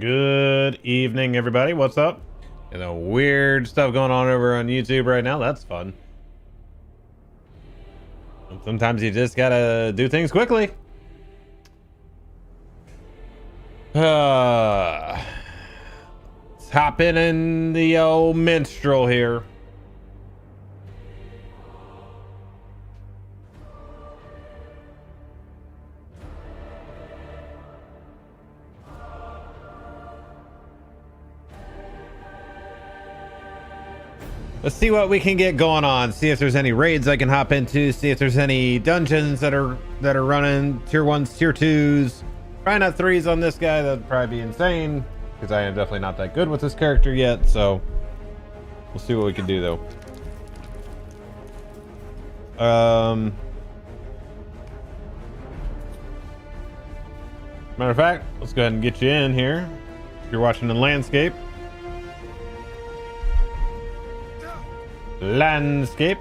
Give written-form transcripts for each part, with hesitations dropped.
Good evening, everybody. What's up? Weird stuff going on over on YouTube right now. That's fun. Sometimes you just gotta do things quickly. Let's hop in the old Minstrel here. Let's see what we can get going on. See if there's any raids I can hop into. See if there's any dungeons that are running tier 1s, tier 2s. Try not 3s on this guy. That'd probably be insane because I am definitely not that good with this character yet. So we'll see what we can do though. Matter of fact, let's go ahead and get you in here. If you're watching the landscape. Landscape.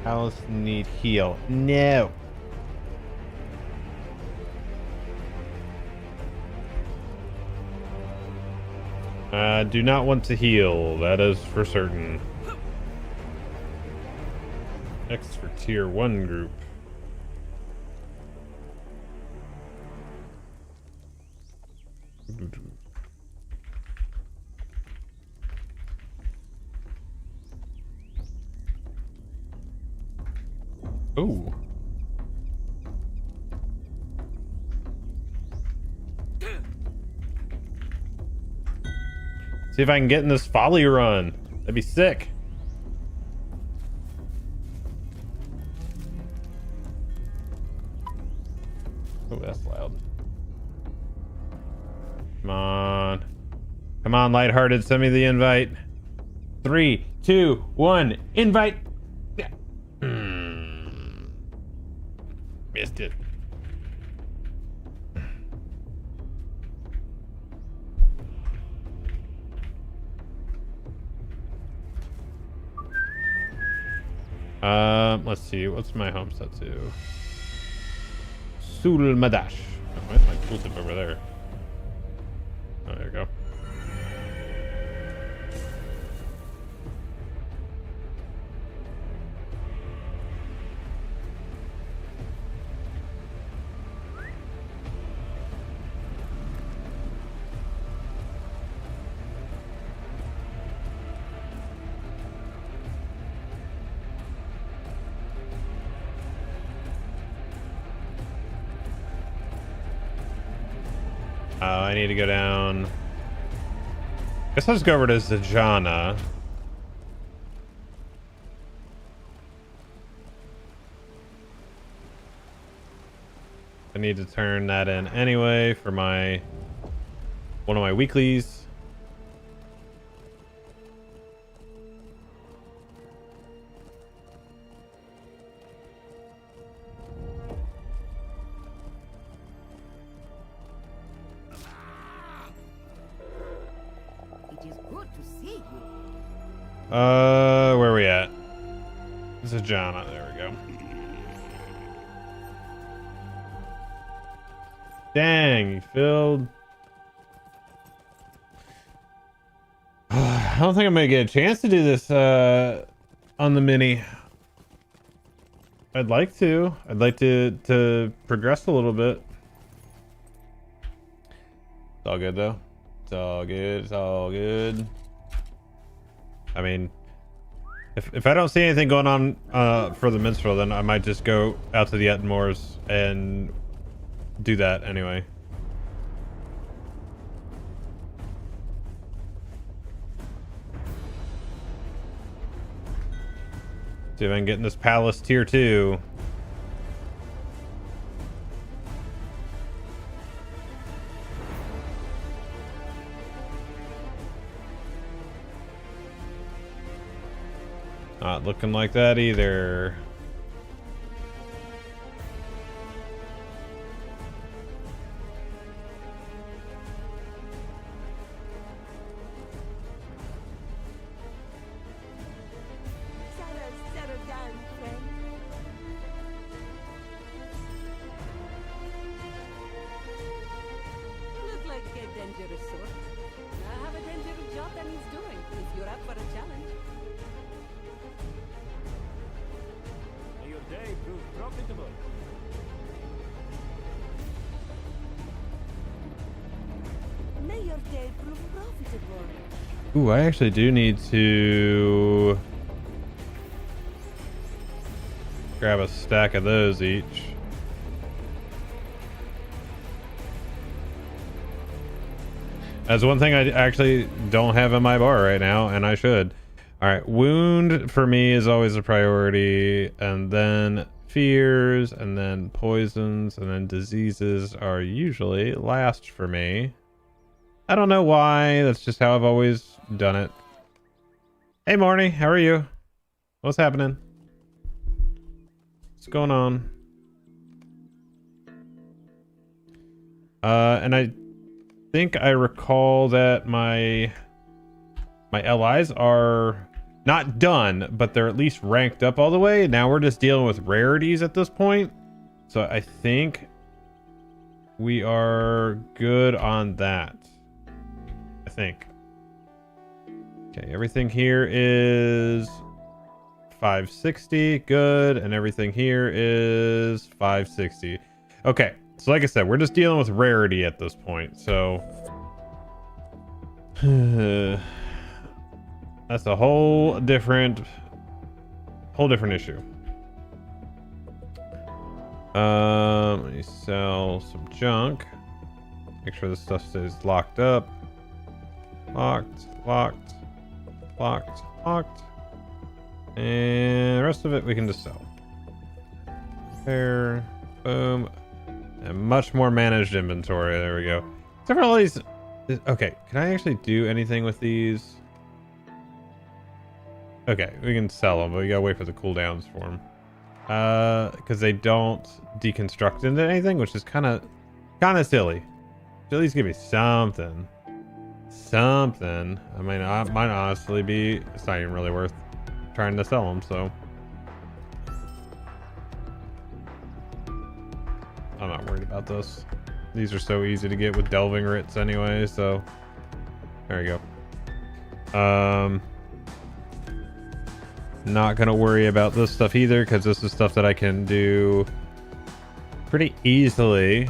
Alice need heal. No. Do not want to heal. That is for certain. X for tier 1 group. Oh. See if I can get in this folly run. That'd be sick. Oh, that's loud. Come on. Come on, lighthearted. Send me the invite. 3, 2, 1. Invite. Missed it. Let's see. What's my home set to? Sul Madash. Oh, where's my tooltip over there? Oh, there you go. I need to go down. Guess I'll just go over to Zajana. I need to turn that in anyway for my one of my weeklies. Where are we at? This is Jana. There we go. Dang, you filled. I don't think I'm gonna get a chance to do this on the mini. I'd like to. I'd like to progress a little bit. It's all good though. It's all good. It's all good. I mean, if I don't see anything going on for the Minstrel, then I might just go out to the Ettenmoors and do that anyway. See if I can get in this palace tier 2. Not looking like that either. Ooh, I actually do need to grab a stack of those each. That's one thing I actually don't have in my bar right now, and I should. All right, wound for me is always a priority, and then fears, and then poisons, and then diseases are usually last for me. I don't know why. That's just how I've always done it. Hey, Marnie, how are you? What's happening? What's going on? And I think I recall that my LIs are not done, but they're at least ranked up all the way. Now we're just dealing with rarities at this point. So I think we are good on that. I think. Okay, everything here is 560. Good. And everything here is 560. Okay. So like I said, we're just dealing with rarity at this point. So that's a whole different issue. Let me sell some junk. Make sure this stuff stays locked up. Locked. And the rest of it we can just sell. There. Boom. And much more managed inventory. There we go. Except for all these. Okay, can I actually do anything with these? Okay, we can sell them, but we gotta wait for the cooldowns for them. Because they don't deconstruct into anything, which is kind of silly. At least give me something. Something. I mean, I might honestly be. It's not even really worth trying to sell them, so. I'm not worried about this. These are so easy to get with delving writs anyway, so there we go. Not gonna worry about this stuff either, because this is stuff that I can do pretty easily.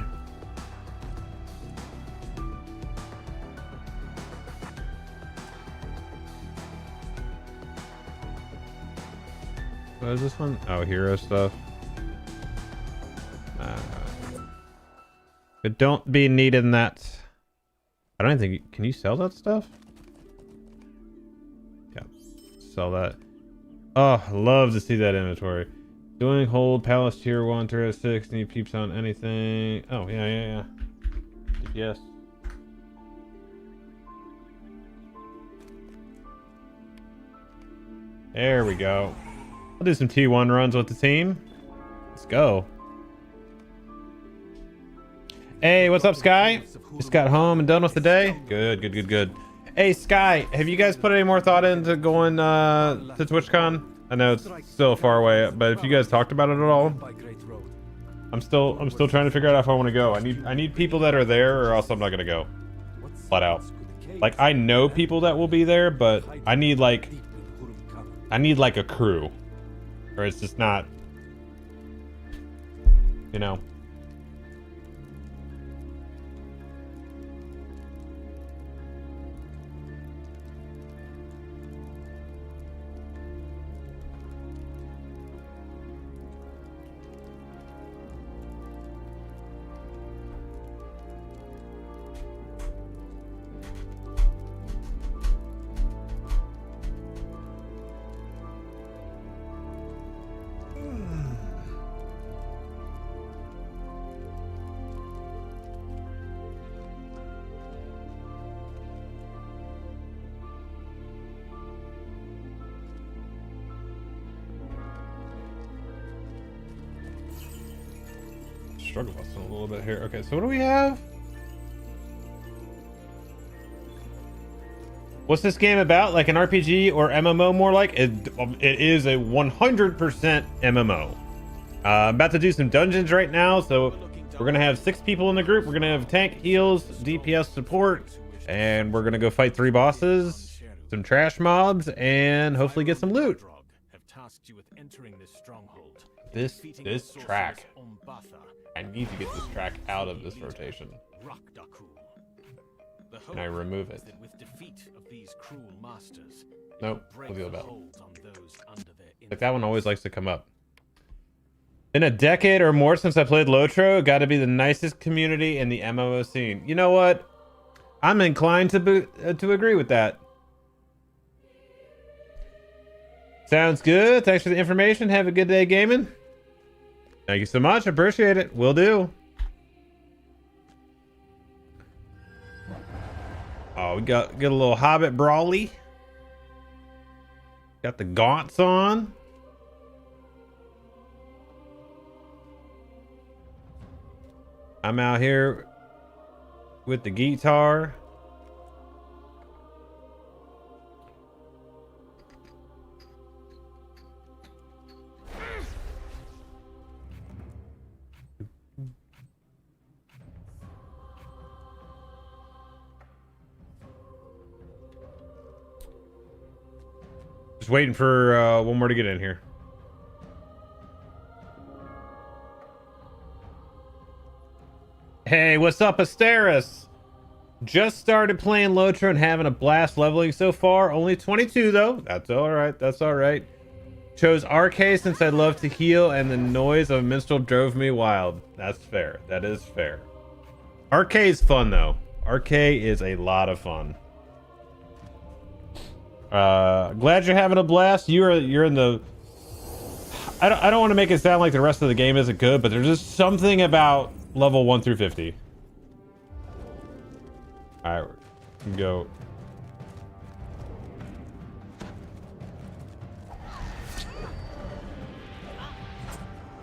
What is this one? Oh, hero stuff. But don't be needing that. I don't think. Can you sell that stuff? Yeah, sell that. Oh, love to see that inventory. Doing hold palace tier 1 tier 6. Need peeps on anything. Oh yeah. DPS. There we go. I'll do some T1 runs with the team. Let's go. Hey, what's up, Sky? Just got home and done with the day. Good. Hey, Sky, have you guys put any more thought into going to TwitchCon? I know it's still far away, but if you guys talked about it at all, I'm still trying to figure out if I want to go. I need people that are there, or else I'm not gonna go. Flat out. Like, I know people that will be there, but I need like a crew, or it's just not, you know. struggle busting a little bit here. Okay, so what do we have? What's this game about? Like an RPG or MMO more like? It is a 100% MMO. I'm about to do some dungeons right now, so we're going to have 6 people in the group. We're going to have tank, heals, DPS support, and we're going to go fight 3 bosses, some trash mobs, and hopefully get some loot. This track. I need to get this track out of this rotation. Can I remove it? Nope. We'll deal about it. Like that one always likes to come up. In a decade or more since I played LOTRO, got to be the nicest community in the MMO scene. You know what? I'm inclined to agree with that. Sounds good. Thanks for the information. Have a good day gaming. Thank you so much. Appreciate it. Will do. Oh, we got a little Hobbit brawly. Got the gaunts on. I'm out here with the guitar. Just waiting for one more to get in here. Hey, what's up, Asteris? Just started playing LOTRO and having a blast leveling so far. Only 22 though. That's all right. That's all right. Chose RK since I love to heal and the noise of a minstrel drove me wild. That's fair. That is fair. RK is fun though. RK is a lot of fun. Glad you're having a blast. You're in the... I don't want to make it sound like the rest of the game isn't good, but there's just something about level 1 through 50. Alright, we can go.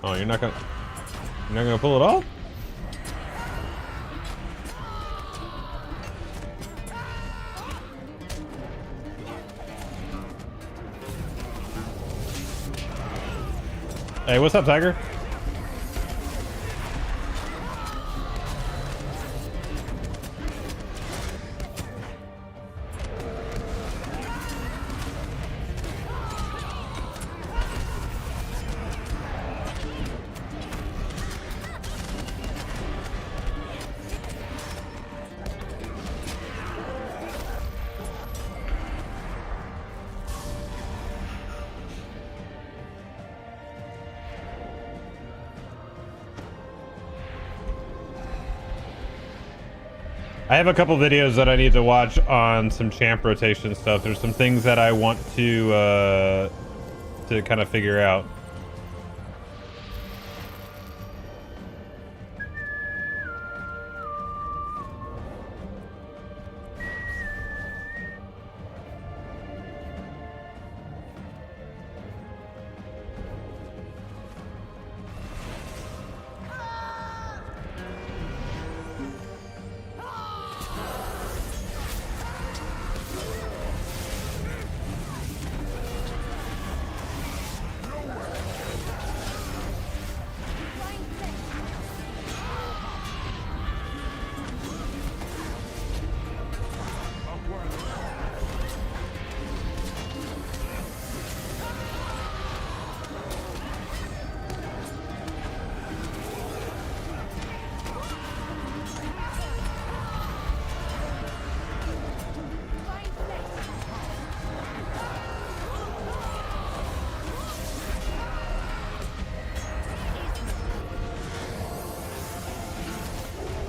Oh, you're not gonna pull it off? Hey, what's up, Tiger? I have a couple videos that I need to watch on some champ rotation stuff. There's some things that I want to kind of figure out.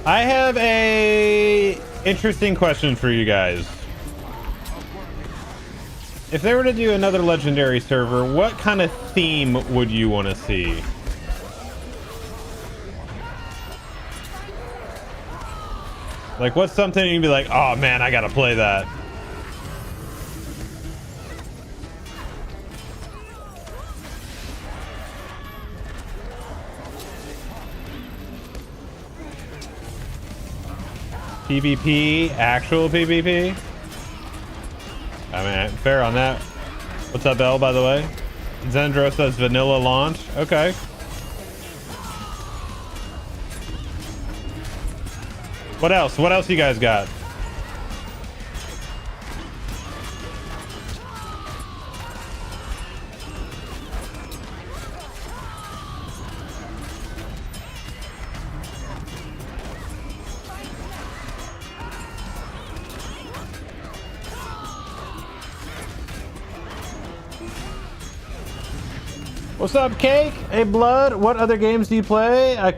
I have a interesting question for you guys. If they were to do another legendary server, what kind of theme would you want to see? Like, what's something you'd be like, oh man, I gotta play that? PvP, actual PvP. I mean, fair on that. What's up, L, by the way? Zendro says vanilla launch. Okay. What else? What else you guys got? What's up, Cake? Hey, Blood, what other games do you play? I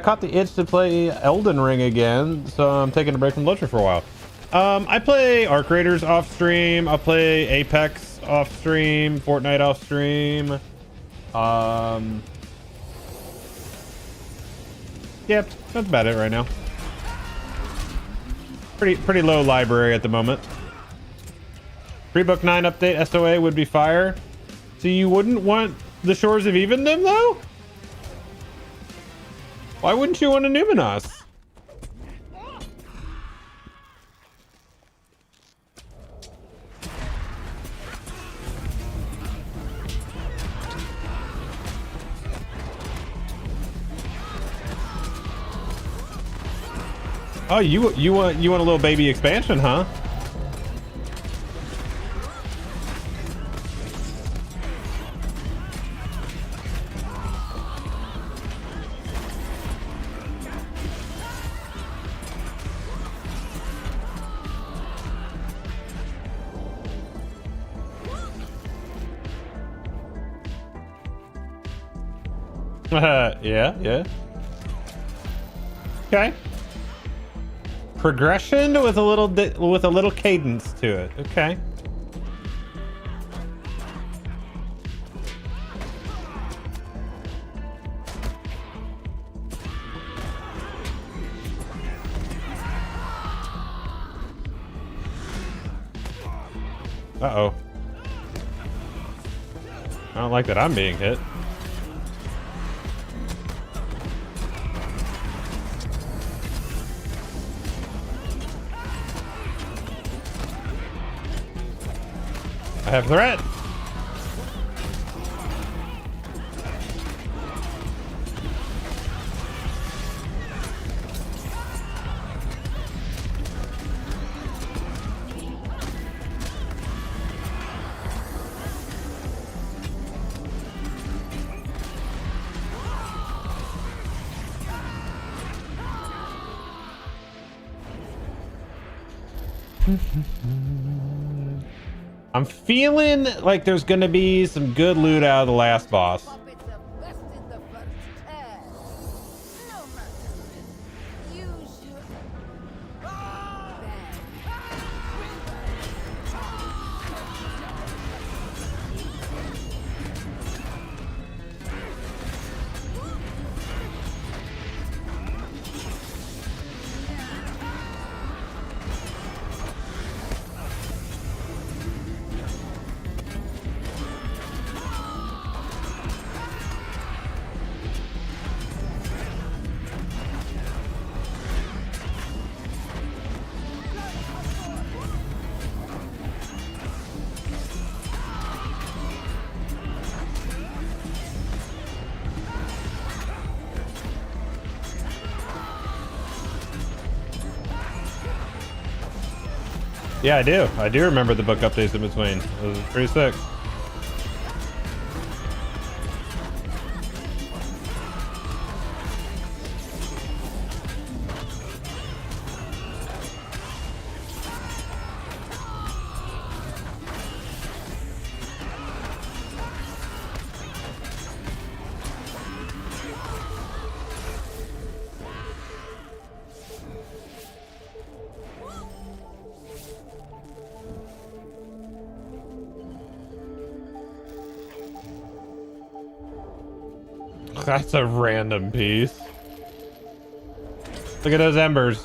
caught the itch to play Elden Ring again, so I'm taking a break from LOTRO for a while. I play Arc Raiders off stream. I play Apex off stream, Fortnite off stream. Yeah, that's about it right now. Pretty low library at the moment. Pre-book 9 update SOA would be fire. So you wouldn't want the Shores of Evendom, though? Why wouldn't you want a Numinos? Oh, you want a little baby expansion, huh? Yeah. Okay. Progression with a little cadence to it. Okay. Uh-oh. I don't like that I'm being hit. I have threat. I'm feeling like there's gonna be some good loot out of the last boss. Yeah, I do. I do remember the book updates in between. It was pretty sick. That's a random piece. Look at those embers.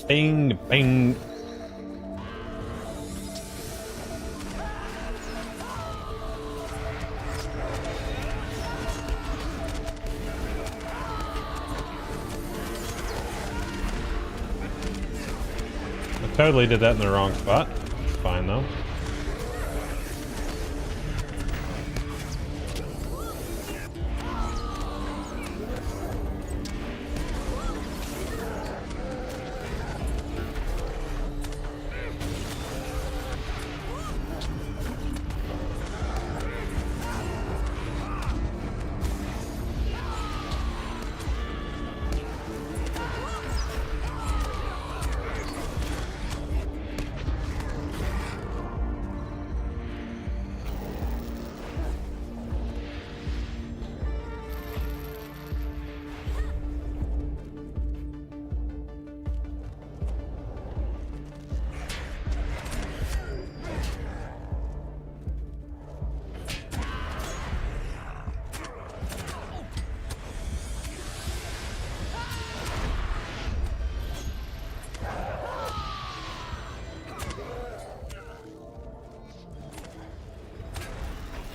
Bing, bing. I totally did that in the wrong spot. It's fine though.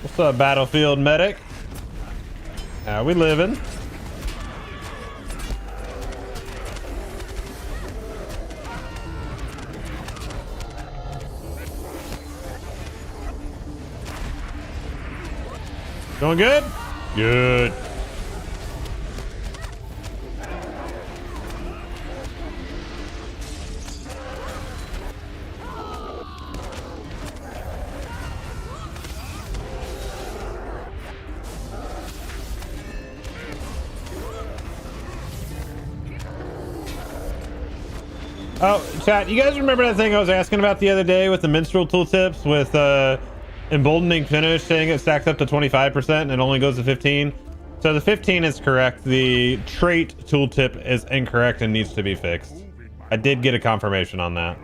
What's up, Battlefield Medic? How we living? Going good? Good. Oh, chat, you guys remember that thing I was asking about the other day with the Minstrel tooltips with emboldening finish saying it stacks up to 25% and it only goes to 15? So the 15 is correct. The trait tooltip is incorrect and needs to be fixed. I did get a confirmation on that.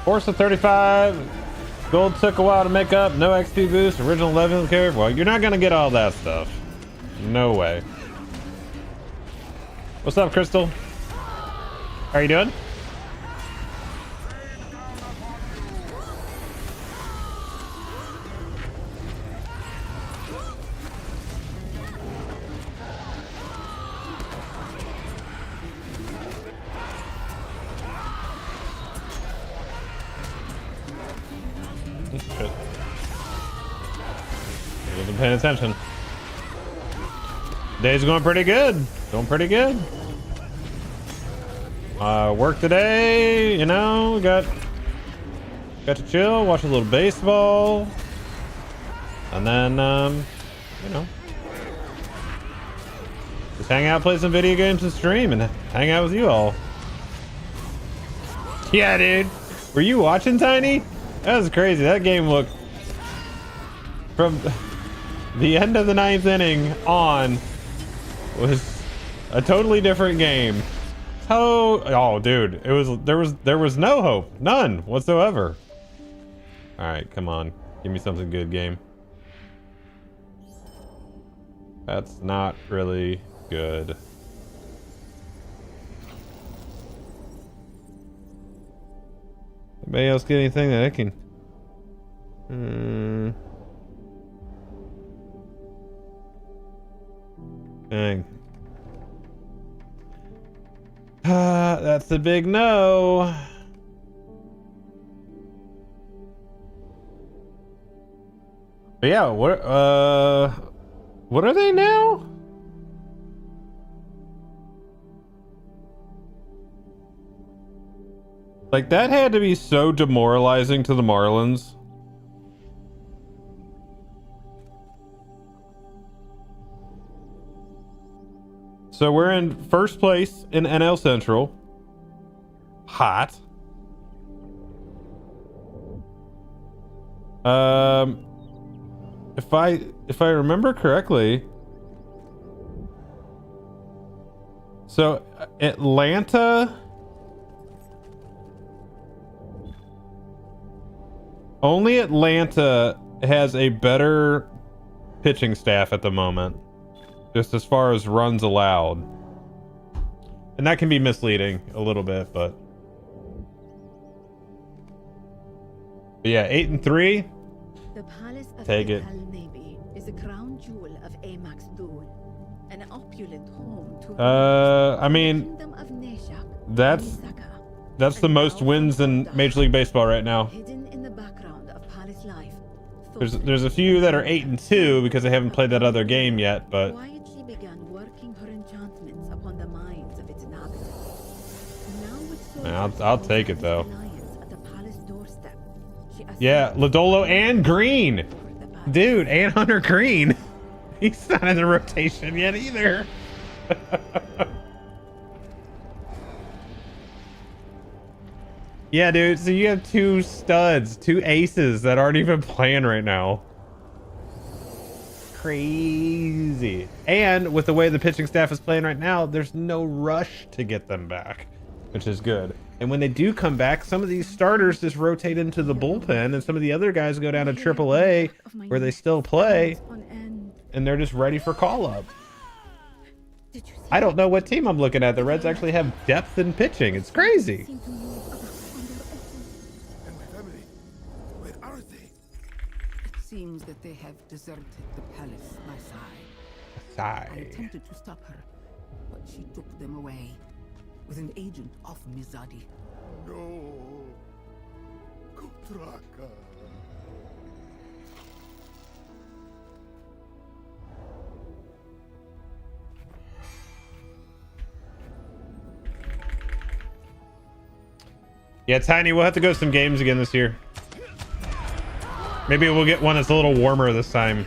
Force of 35. Gold took a while to make up. No XP boost. Original 11 character. Well, you're not gonna get all that stuff. No way. What's up, Crystal? How are you doing? Wasn't paying attention. Day's going pretty good. Going pretty good. Work today, you know, got to chill, watch a little baseball, and then you know, just hang out, play some video games and stream and hang out with you all. Yeah, dude. Were you watching, Tiny? That was crazy. That game looked, from the end of the 9th inning on, was A totally different game. Oh, dude, there was no hope, none whatsoever. All right, come on, give me something good, game. That's not really good. Anybody else get anything that I can? Dang. That's a big no. But yeah, what are they now? Like, that had to be so demoralizing to the Marlins. So we're in first place in NL Central. Hot. If I remember correctly, so Atlanta, only Atlanta has a better pitching staff at the moment, just as far as runs allowed. And that can be misleading a little bit, but yeah, 8-3. The Palace of Take it. Navy is the crown jewel of Amax Dole, an opulent home to I mean, the kingdom of Neshak, that's the most wins in Major League Baseball right now. hidden in the background of Palace life. There's a few that are 8-2 because they haven't played that other game yet, but Quietly began working her enchantments upon the minds of its inhabitants. Now with I'll take it though. lions at the palace doorstep, she Yeah, Lodolo and Green. the palace. Dude, and Hunter Green. He's not in the rotation yet either. Yeah, dude, so you have two studs, two aces that aren't even playing right now. Crazy. And with the way the pitching staff is playing right now, there's no rush to get them back, which is good. And when they do come back, some of these starters just rotate into the bullpen, and some of the other guys go down to AAA where they still play, and they're just ready for call-up. I don't know what team I'm looking at. The Reds actually have depth in pitching. It's crazy. And my family, where are they? It seems that they have deserted the palace, my side. I Sigh. attempted to stop her, but she took them away with an agent of Mizadi. No. Kutraka. Yeah, Tiny, we'll have to go some games again this year. Maybe we'll get one that's a little warmer this time.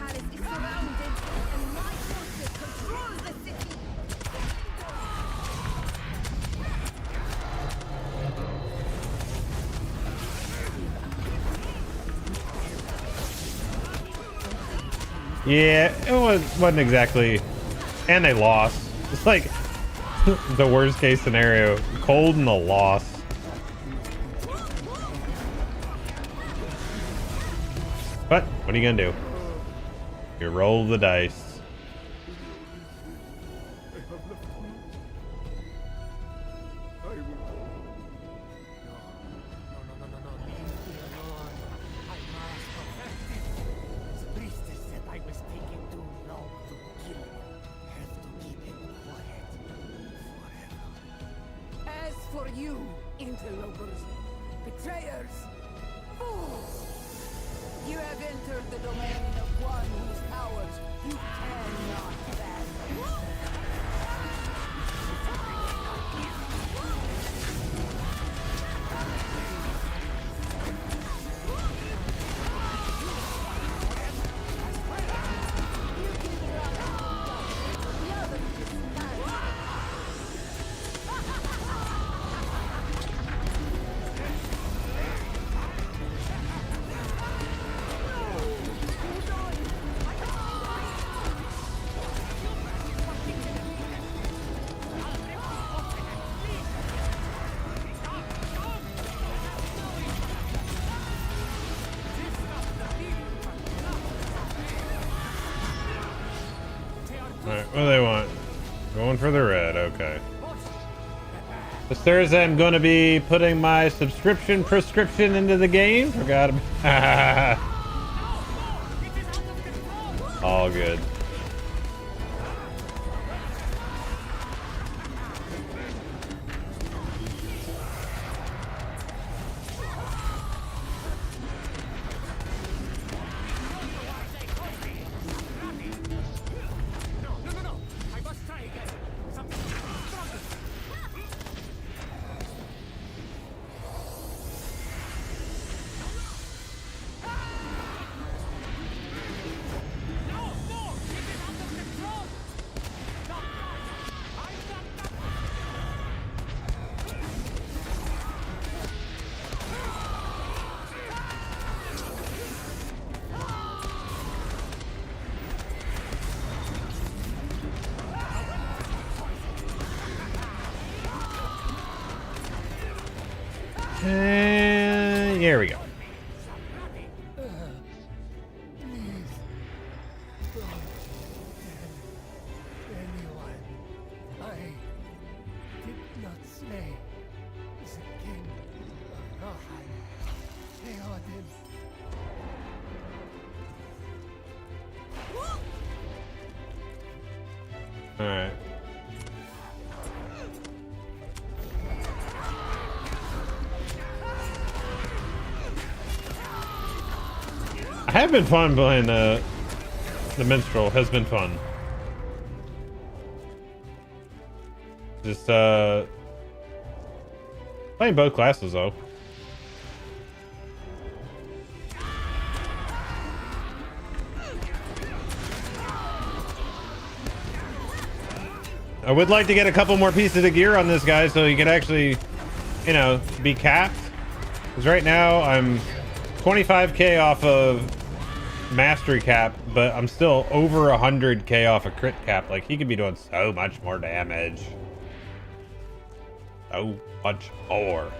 Yeah, it wasn't exactly, and they lost. It's like the worst case scenario. Cold and the loss. But what are you gonna do? You roll the dice. I will go. No, leave me alone. I must protect it. The priestess said I was taking too long to kill him. Have to keep him quiet forever. As for you, interlopers, betrayers, fools, you have entered the domain of one whose powers you cannot fathom. Alright, what do they want? Going for the red, okay. This Thursday I'm going to be putting my subscription prescription into the game. Forgot about all good. And here we go. Anyone. I did not slay the king of Rohan. Theoden. All right. I have been fun playing the Minstrel. Has been fun. Just playing both classes though. I would like to get a couple more pieces of gear on this guy so he can actually, you know, be capped. Because right now I'm 25k off of mastery cap, but I'm still over 100k off a crit cap. Like, he could be doing so much more damage. So much more.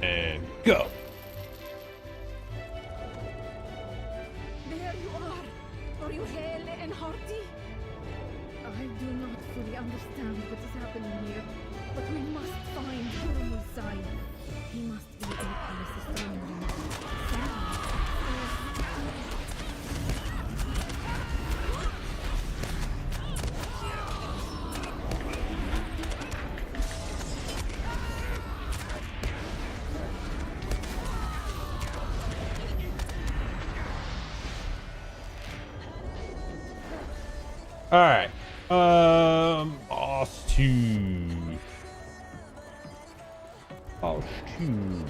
And go. There you are. Are you hale and hearty? I do not fully understand what is happening here, but we must find Ettenmoors. He must be in Alice's room. All right. Boss 2. Boss 2.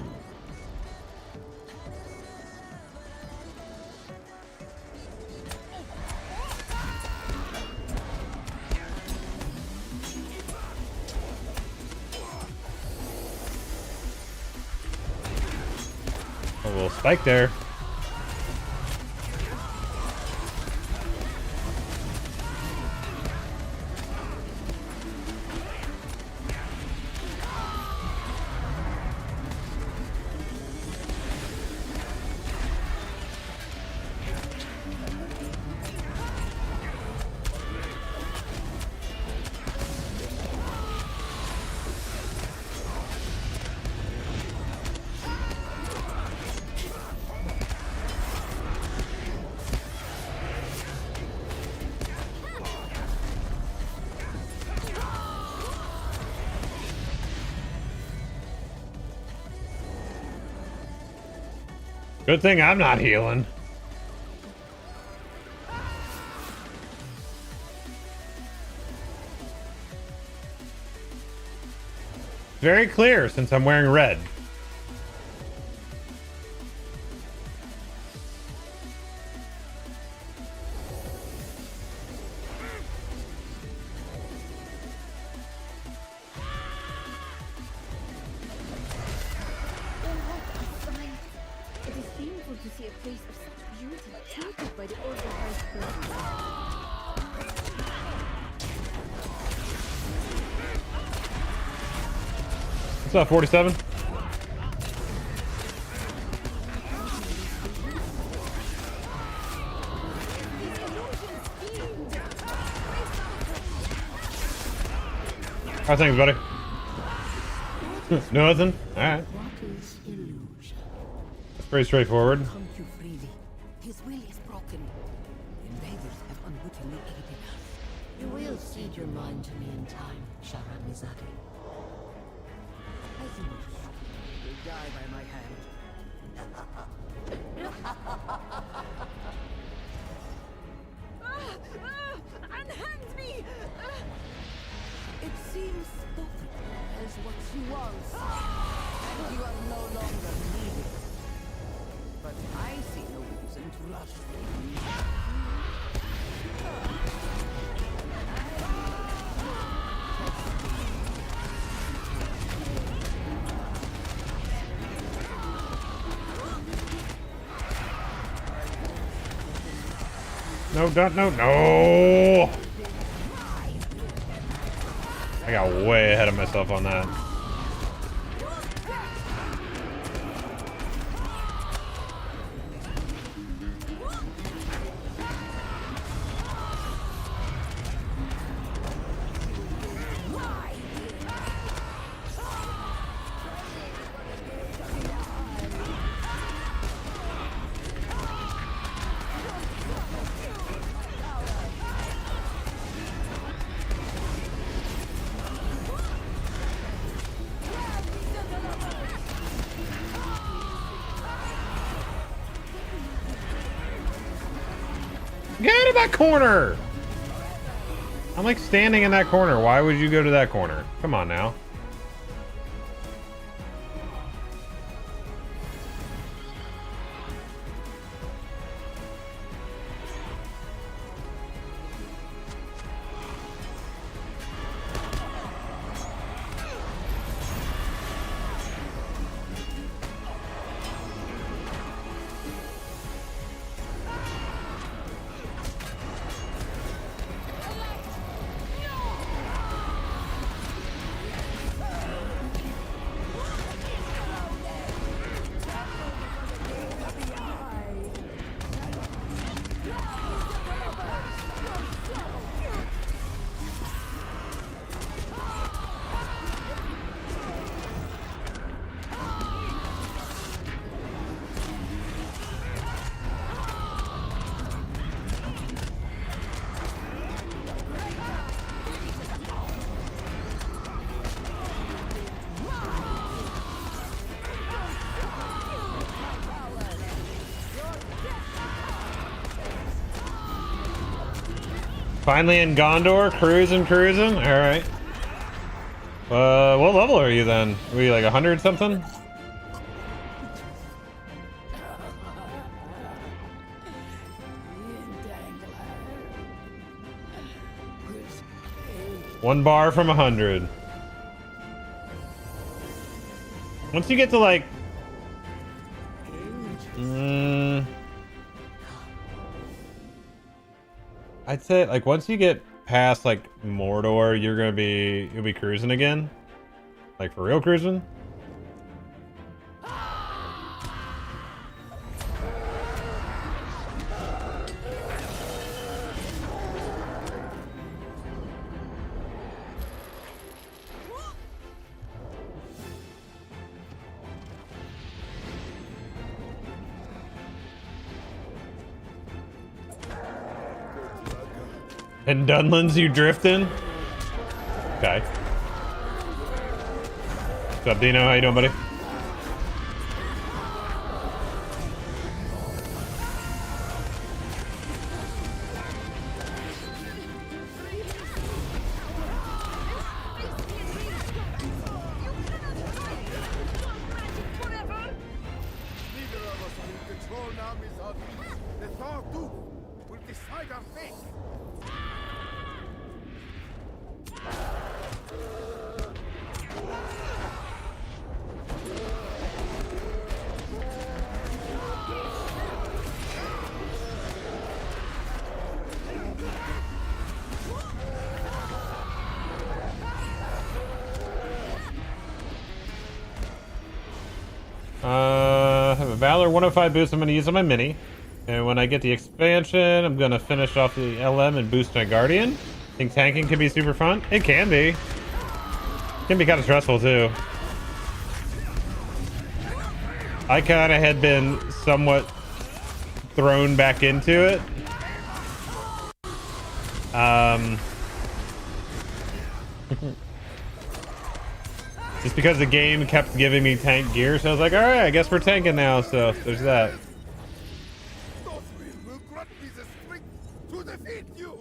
A little spike there. Good thing I'm not healing. Very clear since I'm wearing red. It is painful to see a place What's up, 47? How things, buddy? Nothing? Alright. What is illusion? That's pretty straightforward. Come to freely. His will is broken. Invaders have unwittingly aided us. You will cede your mind to me in time, Shara Mizaki. As you wish. You'll die by my hand. Unhand me! It seems spoken as what she was. And you are no longer needed. But I see no reason to rush you. No, no. I got way ahead of myself on that. Get out of that corner! I'm like standing in that corner. Why would you go to that corner? Come on now. Finally in Gondor, cruising. All right. What level are you then? Are you like 100 something? One bar from 100. Once you get to like, I'd say like once you get past like Mordor, you'll be cruising again, like for real cruising. And Dunlands, you drifting? Okay. What's up, Dino? How you doing, buddy? Neither of us are in control now, Miss Hudson. The Thor Duke will decide our fate. I have a Valor 105 boost I'm going to use on my mini. And when I get the expansion, I'm going to finish off the LM and boost my Guardian. I think tanking can be super fun. It can be. It can be kind of stressful too. I kind of had been somewhat thrown back into it. Just because the game kept giving me tank gear, so I was like, all right, I guess we're tanking now. So there's that. Lothriel will grant me the strength to defeat you.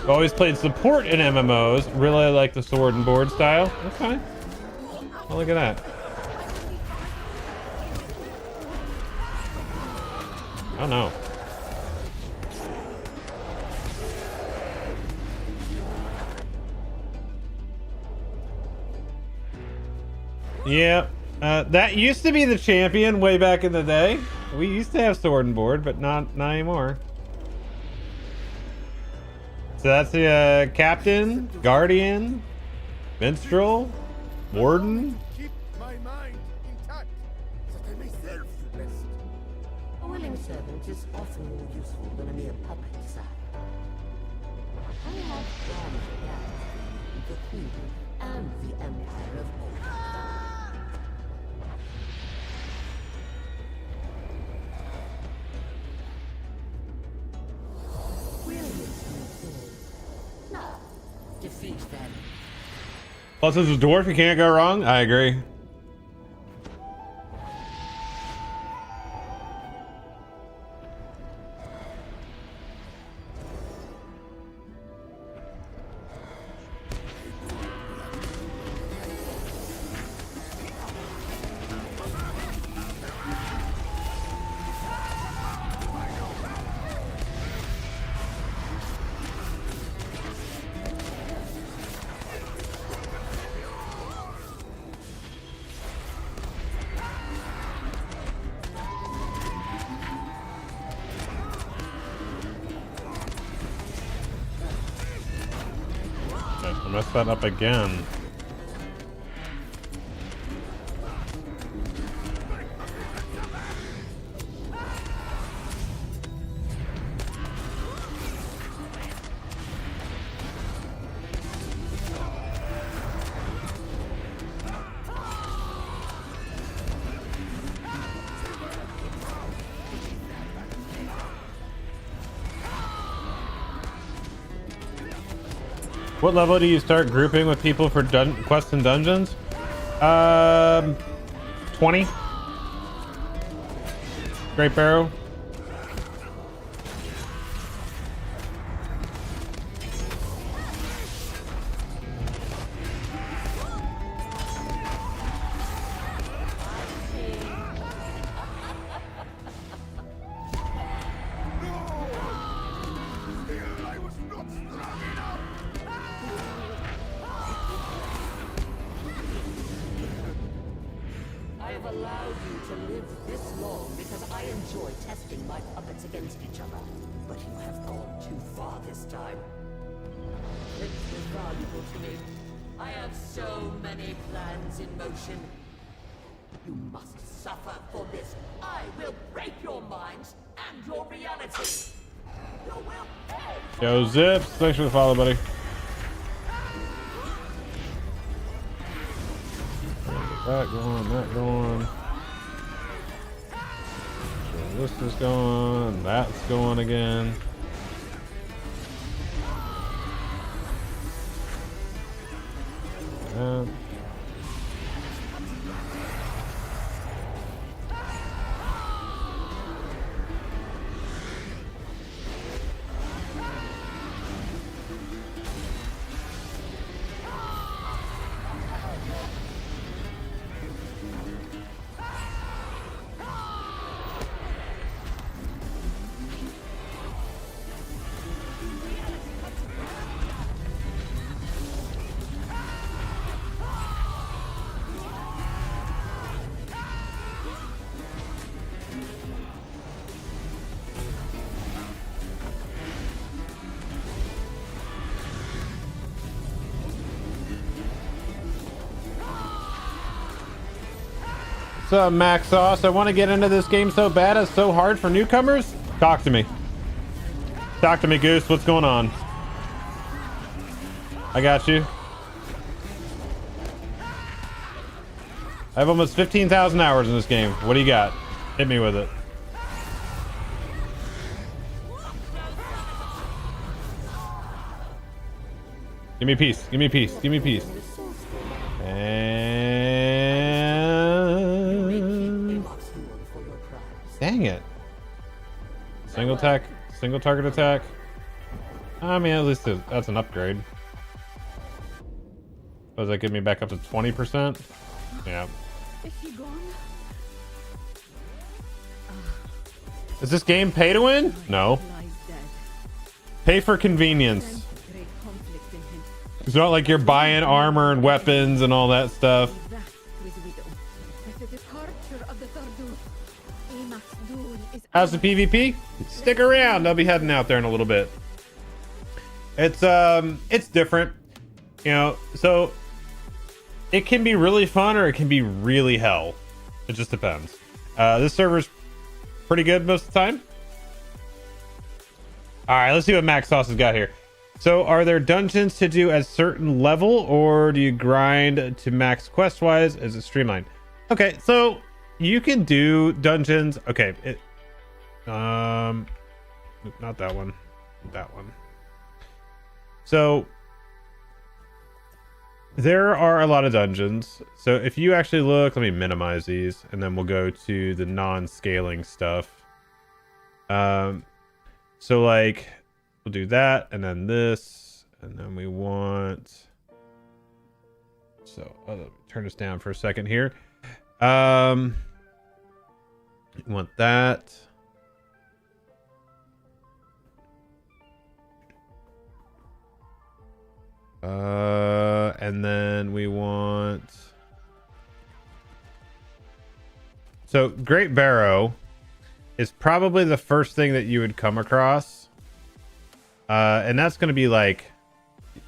I've always played support in MMOs. Really like the sword and board style. Okay. Oh, look at that. Oh no. Yeah. That used to be the champion way back in the day. We used to have sword and board, but not anymore. So that's the captain, guardian, minstrel, warden. Keep my mind intact, that I may serve you best. A willing servant is often more useful than a mere puppet, sire. I have planned for the Queen and the Empire of Old. Now, defeat them. Plus, as a dwarf, you can't go wrong. I agree. I messed that up again. What level do you start grouping with people for quests and dungeons? 20. Great Barrow. I was not strong enough. I have allowed you to live this long because I enjoy testing my puppets against each other. But you have gone too far this time. This is valuable to me. I have so many plans in motion. You must suffer for this. I will break your minds and your reality. You will pay. Yo, Zips. Thanks for the follow, buddy. That going, that going. So this is going, that's going again. That. What's up, Max Sauce? I want to get into this game so bad. It's so hard for newcomers. Talk to me. Talk to me, Goose. What's going on? I got you. I have almost 15,000 hours in this game. What do you got? Hit me with it. Give me peace. Give me peace. Give me peace. And dang it. Single attack, single target attack. I mean, at least that's an upgrade. Does that get me back up to 20%? Yeah. Is she gone? Is this game pay to win? No. Lies dead. Pay for convenience. Great conflict in him. It's not like you're buying armor and weapons and all that stuff. That was Widow. With the departure of the Thordu, Amax Dune is How's the PvP? Stick around. I'll be heading out there in a little bit. It's different, you know. So it can be really fun or it can be really hell. It just depends. This server's pretty good most of the time. All right, let's see what Max Sauce has got here. So are there dungeons to do at certain level, or do you grind to max quest wise? Is it streamlined? Okay, so you can do dungeons. Okay, not that one, that one. So there are a lot of dungeons. So if you actually look, let me minimize these and then we'll go to the non-scaling stuff. So like we'll do that and then this, and then we want, so let me turn this down for a second here. You want that. And then we want, so Great Barrow is probably the first thing that you would come across. And that's going to be like,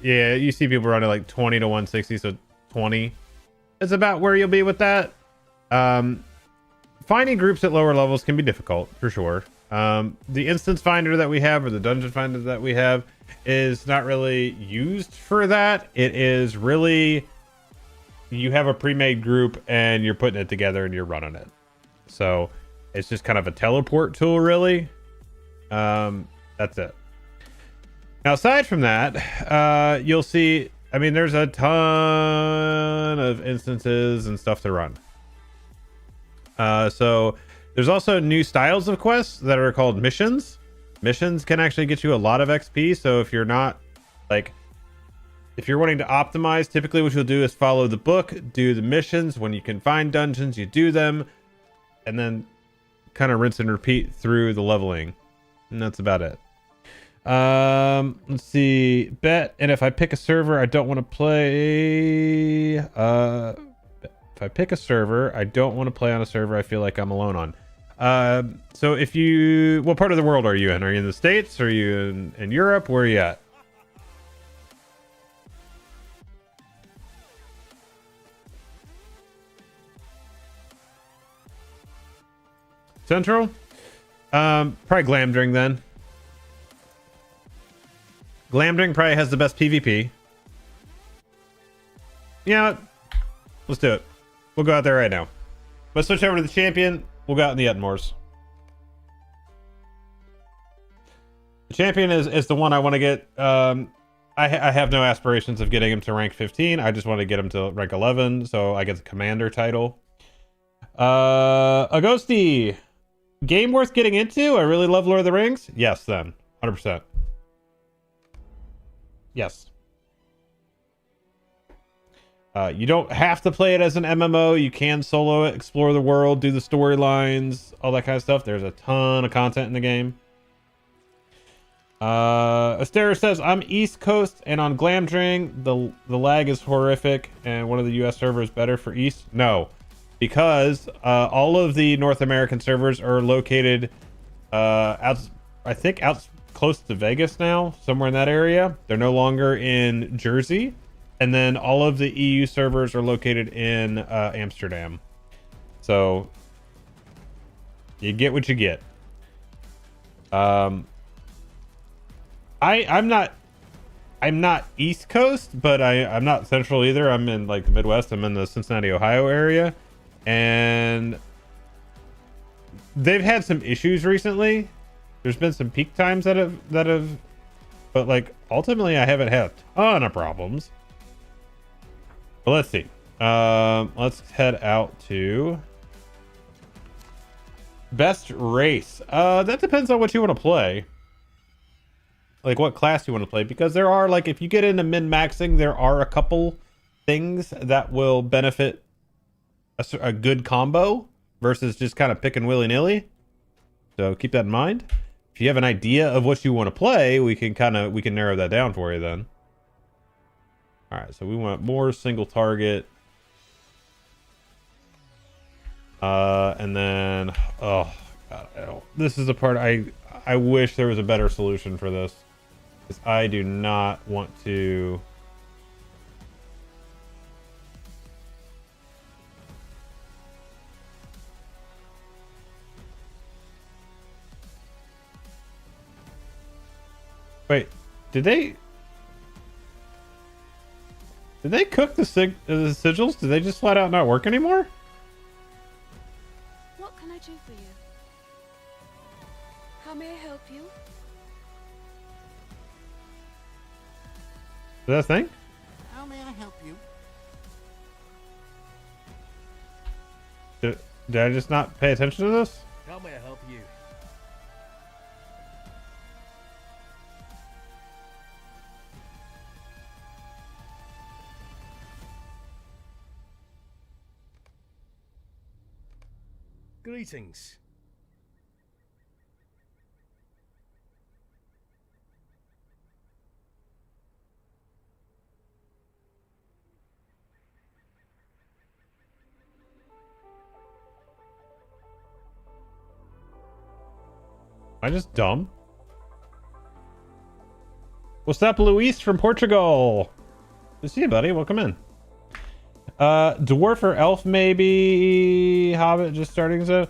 yeah, you see people running like 20 to 160. So 20 is about where you'll be with that. Finding groups at lower levels can be difficult for sure. The instance finder that we have, or the dungeon finder that we have, is not really used for that. It is really, you have a pre-made group and you're putting it together and you're running it. So it's just kind of a teleport tool, really. That's it. Now, aside from that, you'll see, I mean, there's a ton of instances and stuff to run. So there's also new styles of quests that are called missions. Missions can actually get you a lot of XP. So if you're not like, if you're wanting to optimize, typically what you'll do is follow the book, do the missions. When you can find dungeons, you do them, and then kind of rinse and repeat through the leveling. And that's about it. Let's see, bet. And if I pick a server I don't want to play, if I pick a server I don't want to play on a server I feel like I'm alone on. So if you, what part of the world are you in? Are you in the States? Are you in Europe? Where are you at? Central? Probably Glamdring then. Glamdring probably has the best PvP. Yeah, let's do it. We'll go out there right now. Let's switch over to the champion. We'll go out in the Ettenmoors. The champion is the one I want to get. I have no aspirations of getting him to rank 15. I just want to get him to rank 11, so I get the commander title. A ghosty. Game worth getting into? I really love Lord of the Rings. Yes, then 100%. Yes. You don't have to play it as an MMO. You can solo it, explore the world, do the storylines, all that kind of stuff. There's a ton of content in the game. Astera says, I'm East Coast and on Glamdring, the lag is horrific and one of the US servers better for East. No, because all of the North American servers are located I think out close to Vegas now, somewhere in that area. They're no longer in Jersey. And then all of the EU servers are located in Amsterdam. So you get what you get. I'm not East Coast, but I'm not Central either. I'm in like the Midwest. I'm in the Cincinnati, Ohio area, and they've had some issues recently. There's been some peak times that have, but like ultimately I haven't had a ton of problems. But let's see. Let's head out to best race. That depends on what you want to play. Like what class you want to play, because there are, like, if you get into min-maxing, there are a couple things that will benefit a good combo versus just kind of picking willy-nilly. So keep that in mind. If you have an idea of what you want to play, we can narrow that down for you then. All right, so we want more single target. And then, oh God, this is the part I wish there was a better solution for this. Because I do not want to. Wait, did they cook the sigils? Did they just flat out not work anymore? What can I do for you? How may I help you? Is that a thing? How may I help you? Did I just not pay attention to this? How may I help you? Greetings. Am I just dumb? What's up, Luis from Portugal? Good to see you, buddy. Welcome in. Dwarf or elf, maybe. Hobbit, just starting. So,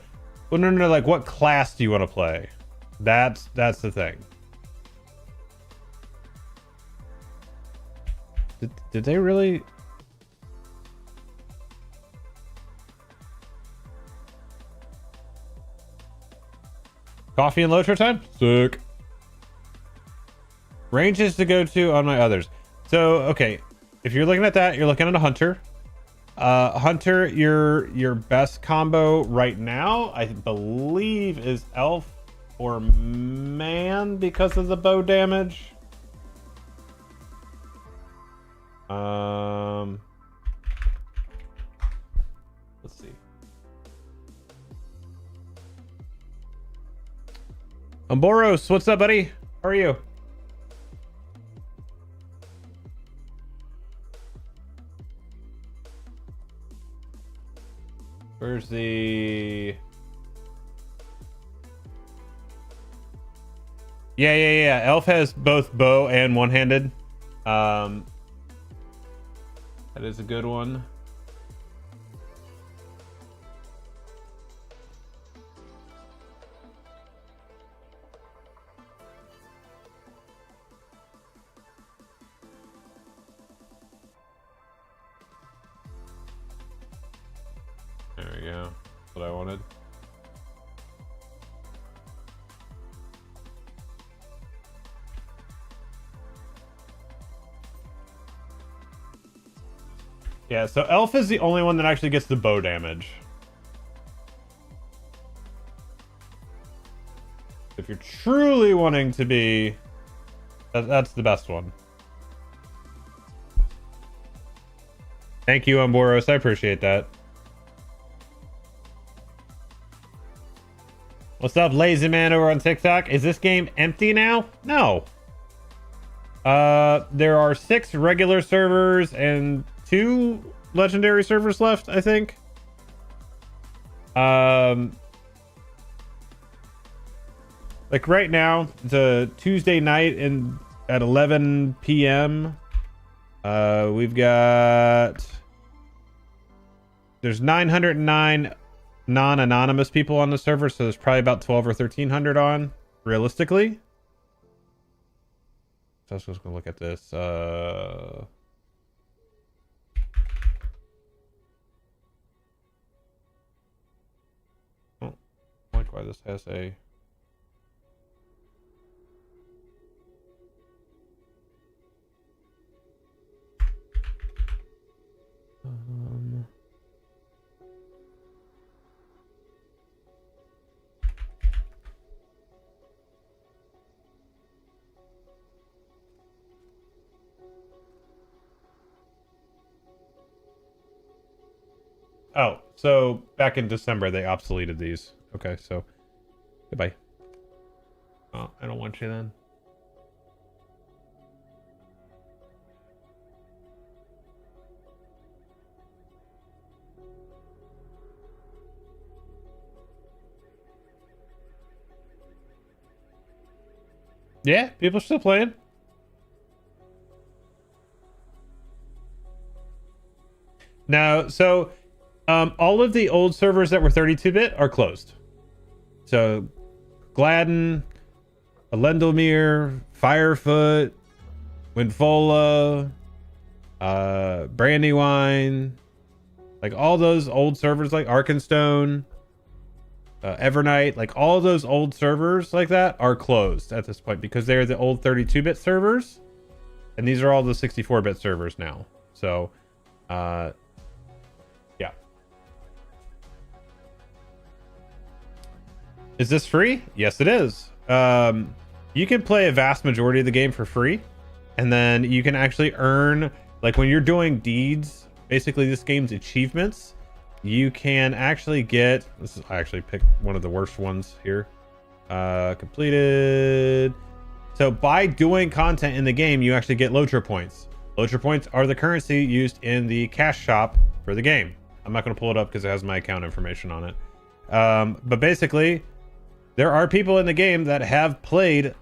well, no. Like, what class do you want to play? That's the thing. Did they really? Coffee and LOTRO time? Sick. Ranges to go to on my others. So, okay. If you're looking at that, you're looking at a hunter. Hunter, your best combo right now, I believe, is elf or man because of the bow damage. Let's see. Boros, what's up, buddy? How are you? Where's the... Yeah. Elf has both bow and one-handed. That is a good one. There we go. That's what I wanted. Yeah, so elf is the only one that actually gets the bow damage. If you're truly wanting to be, that's the best one. Thank you, Amboros. I appreciate that. What's up, Lazy Man over on TikTok? Is this game empty now? No. There are 6 regular servers and 2 legendary servers left, I think. Like right now, it's a Tuesday night and at 11 p.m. We've got... There's 909 non-anonymous people on the server, so there's probably about 12 or 1300 on, realistically. So I was just gonna look at this. Oh, like why this has a. Oh, so back in December they obsoleted these. Okay, so goodbye. Oh, I don't want you then. Yeah, people are still playing. Now, so all of the old servers that were 32-bit are closed. So Gladden, Lendelmere, Firefoot, Winfola, Brandywine, like all those old servers like Arkenstone, Evernight, like all those old servers like that are closed at this point because they're the old 32-bit servers, and these are all the 64-bit servers now. So yeah. Is this free? Yes, it is. You can play a vast majority of the game for free, and then you can actually earn, like when you're doing deeds, basically this game's achievements, you can actually get, I actually picked one of the worst ones here. Completed. So by doing content in the game, you actually get LOTRO points. LOTRO points are the currency used in the cash shop for the game. I'm not going to pull it up because it has my account information on it. But basically, there are people in the game that have played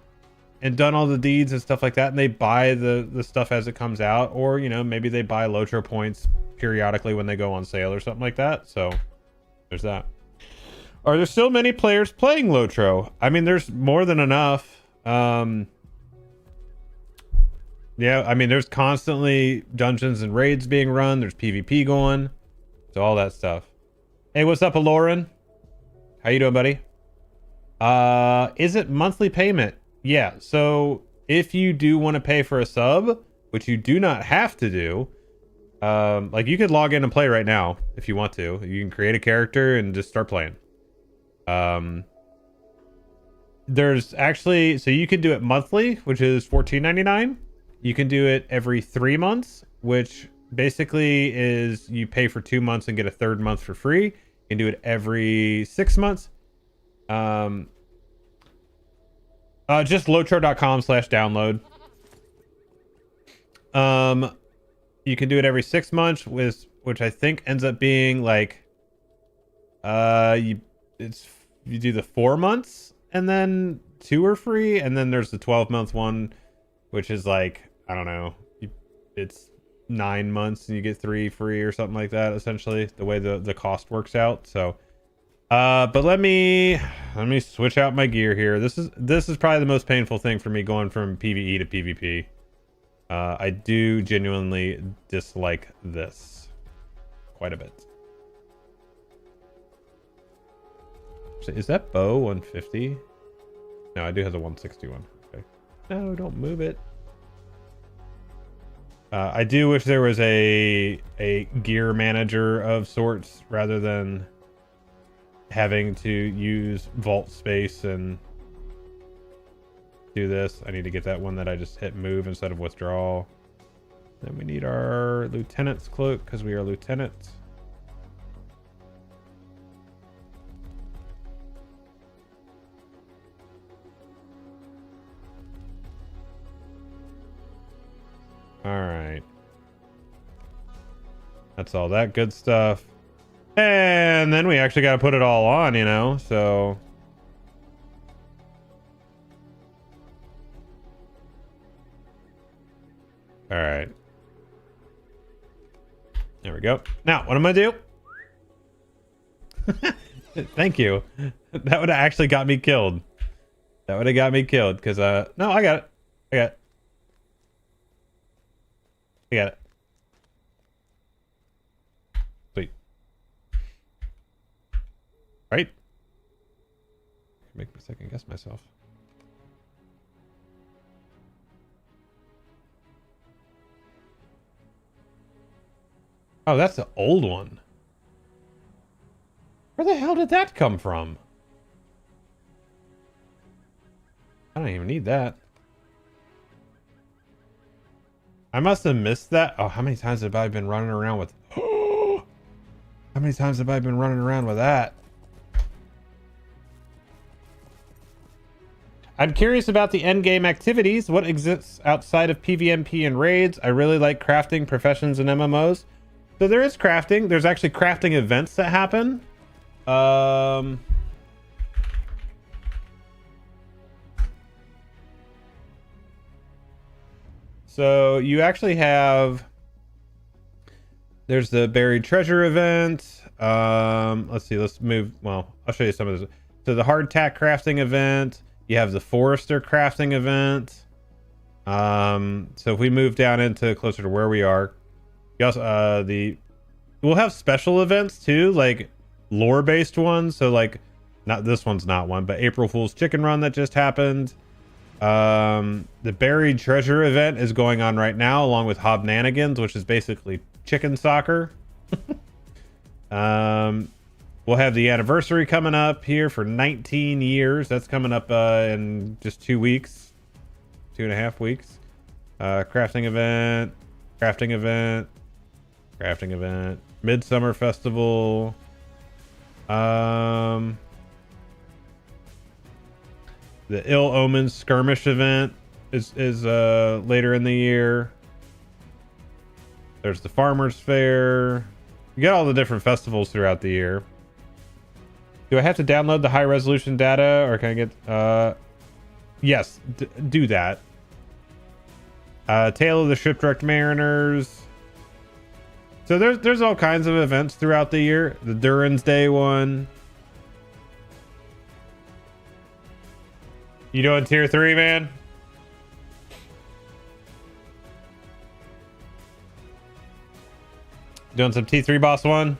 and done all the deeds and stuff like that, and they buy the stuff as it comes out, or, you know, maybe they buy LOTRO points periodically when they go on sale or something like that. So there's that. Are there still many players playing LOTRO? I mean, there's more than enough. Yeah, I mean, there's constantly dungeons and raids being run. There's PvP going. So all that stuff. Hey, what's up, Aloran? How you doing, buddy? Is it monthly payment? Yeah, so if you do want to pay for a sub, which you do not have to do, like you could log in and play right now if you want to. You can create a character and just start playing. There's actually, so you can do it monthly, which is $14.99. You can do it every 3 months, which basically is you pay for 2 months and get a third month for free. You can do it every 6 months. Just lotro.com/download. You can do it every 6 months, which I think ends up being like, you do the 4 months and then 2 are free, and then there's the 12-month one, which is like, I don't know, it's 9 months and you get 3 free or something like that, essentially, the way the cost works out. So but let me switch out my gear here. This is probably the most painful thing for me, going from PvE to PvP. I do genuinely dislike this quite a bit. So is that bow 150? No, I do have the 161. Okay. No, don't move it. I do wish there was a gear manager of sorts rather than having to use vault space and do this. I need to get that one that I just hit move instead of withdraw. Then we need our lieutenant's cloak because we are lieutenants. All right. That's all that good stuff. And then we actually got to put it all on, you know, so. All right. There we go. Now, what am I do? Thank you. That would have actually got me killed. That would have got me killed because no, I got it. I got it. I got it. Sweet. Right? Make me second guess myself. Oh, that's the old one. Where the hell did that come from? I don't even need that. I must have missed that. Oh, how many times have I been running around with... How many times have I been running around with that? I'm curious about the endgame activities. What exists outside of PvMP and raids? I really like crafting professions and MMOs. So there is crafting. There's actually crafting events that happen. So you actually have... There's the buried treasure event. Let's see. Let's move. Well, I'll show you some of this. So the hardtack crafting event. You have the forester crafting event. So if we move down into closer to where we are, you also we'll have special events too, like lore based ones. So like, not this one's not one, but April Fool's Chicken Run that just happened. The buried treasure event is going on right now, along with Hobnanigans, which is basically chicken soccer. We'll have the anniversary coming up here for 19 years. That's coming up in just 2 weeks, 2.5 weeks. Crafting event, crafting event, crafting event, Midsummer Festival. The Ill Omens Skirmish event is later in the year. There's the Farmers Fair. You got all the different festivals throughout the year. Do I have to download the high resolution data, or can I get yes, do that. Tale of the Shipwrecked Mariners. So there's all kinds of events throughout the year. The Duran's Day one. You doing tier 3, man? Doing some T3 boss 1?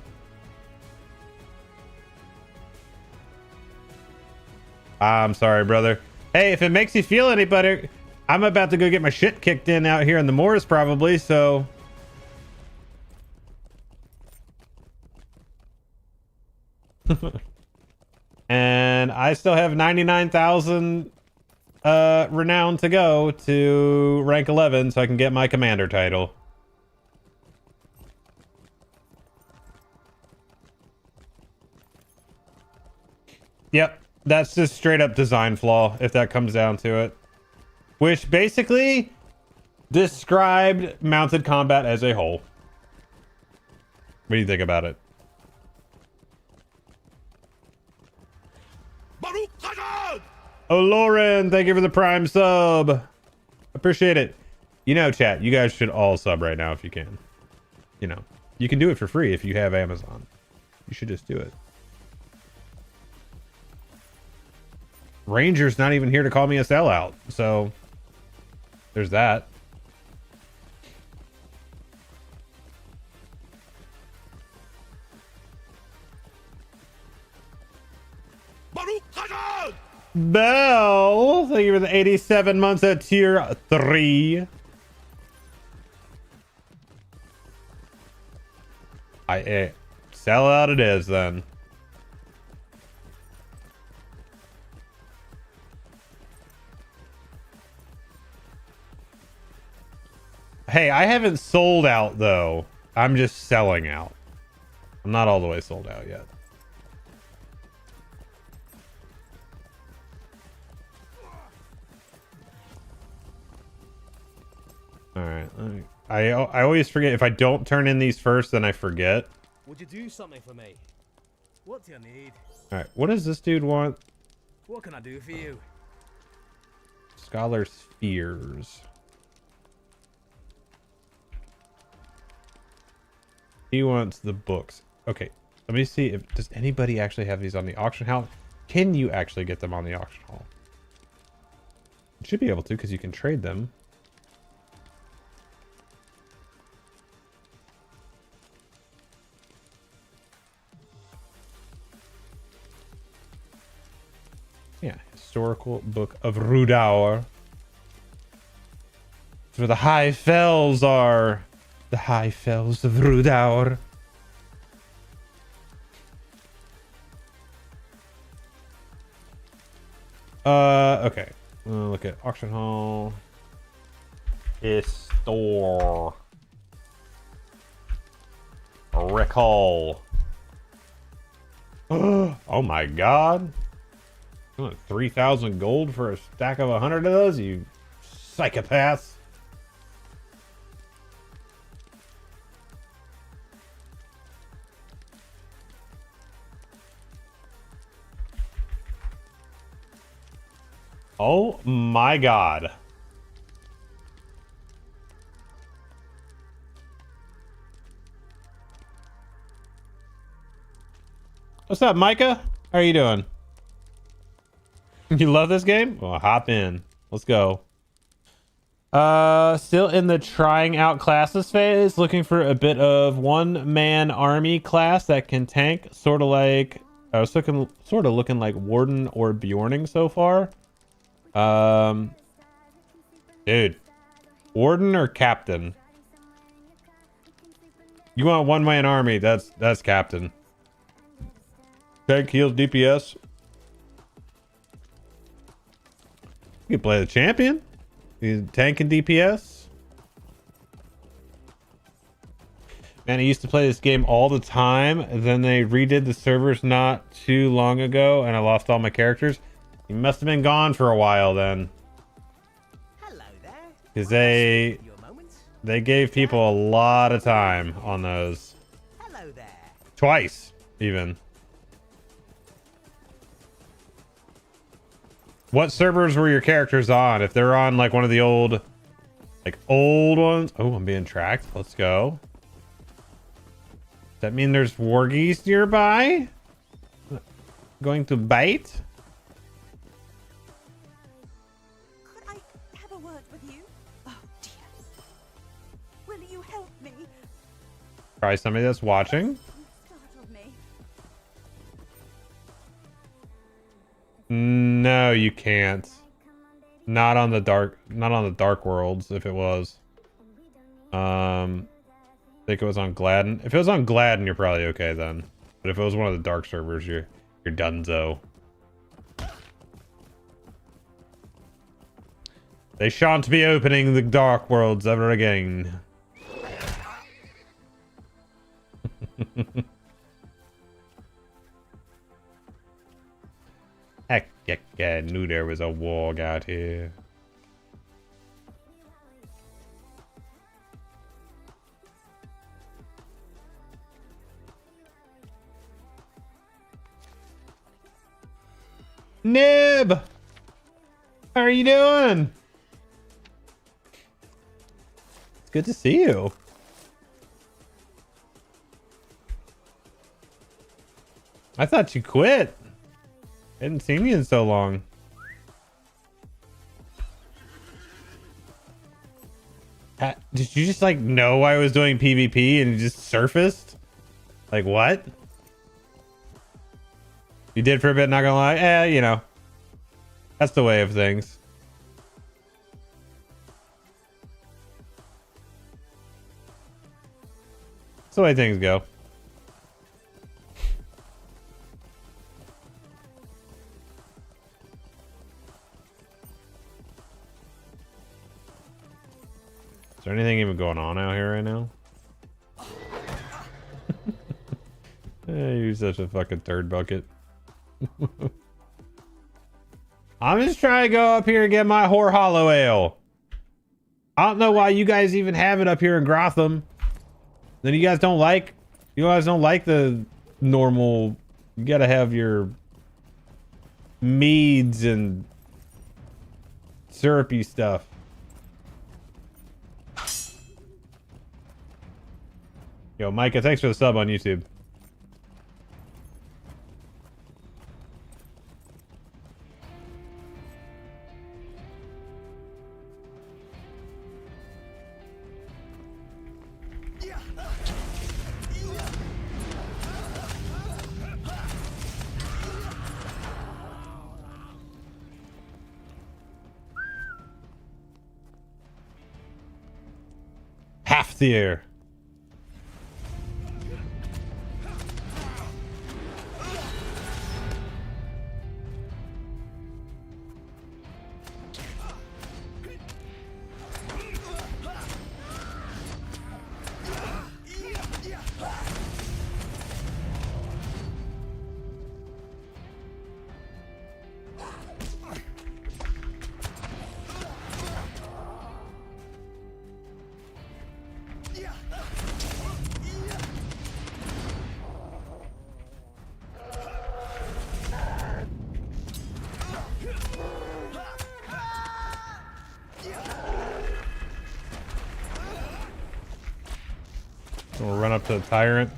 I'm sorry, brother. Hey, if it makes you feel any better, I'm about to go get my shit kicked in out here in the moors probably, so... And I still have 99,000 renown to go to rank 11 so I can get my commander title. Yep, that's just straight up design flaw if that comes down to it. Which basically described mounted combat as a whole. What do you think about it? Oh, Lauren, thank you for the Prime sub. Appreciate it. You know, chat, you guys should all sub right now if you can. You know, you can do it for free if you have Amazon. You should just do it. Ranger's not even here to call me a sellout, so there's that. Bell, thank you for the 87 months at tier 3. Sell out it is then. Hey, I haven't sold out though. I'm just selling out. I'm not all the way sold out yet. All right. I always forget. If I don't turn in these first, then I forget. Would you do something for me? What do you need? All right. What does this dude want? What can I do for you? Scholar's Fears. He wants the books. Okay. Let me see if does anybody actually have these on the auction house. Can you actually get them on the auction hall? You should be able to because you can trade them. Yeah, historical book of Rudaur. Where the high fells are. The high fells of Rudaur. Okay. Look at auction hall. Store. Recall. Oh my god. 3,000 gold for a stack of 100 of those, you psychopaths. Oh my god. What's up, Micah? How are you doing? You love this game? Well, hop in. Let's go. Still in the trying out classes phase, looking for a bit of one-man army class that can tank, sort of looking like Warden or Bjorning so far. Dude, Warden or Captain? You want one-man army? That's Captain. Tank, heals, DPS. You can play the champion. You tank and DPS. Man, I used to play this game all the time. Then they redid the servers not too long ago, and I lost all my characters. You must have been gone for a while then. Hello there. Because they gave people a lot of time on those. Hello there. Twice, even. What servers were your characters on? If they're on like one of the old ones. Oh, I'm being tracked. Let's go. Does that mean there's wargies nearby? Going to bite? Could I have a word with you? Oh dear. Will you help me? Probably somebody that's watching. You startled me. No, you can't. Not on the dark worlds. If it was, I think it was on Gladden. If it was on Gladden, you're probably okay then. But if it was one of the dark servers, you're donezo. They shan't be opening the dark worlds ever again. Heck, I knew there was a warg out here. Nib! How are you doing? It's good to see you. I thought you quit. Hadn't seen you in so long. Did you just like know I was doing PvP and you just surfaced? Like what? You did for a bit, not gonna lie. You know. That's the way of things. That's the way things go. Is there anything even going on out here right now? You're such a fucking turd bucket. I'm just trying to go up here and get my Whore Hollow Ale. I don't know why you guys even have it up here in Gotham. Then you guys don't like the normal. You gotta have your meads and syrupy stuff. Yo, Micah, thanks for the sub on YouTube. Bustier. We'll run up to the tyrant.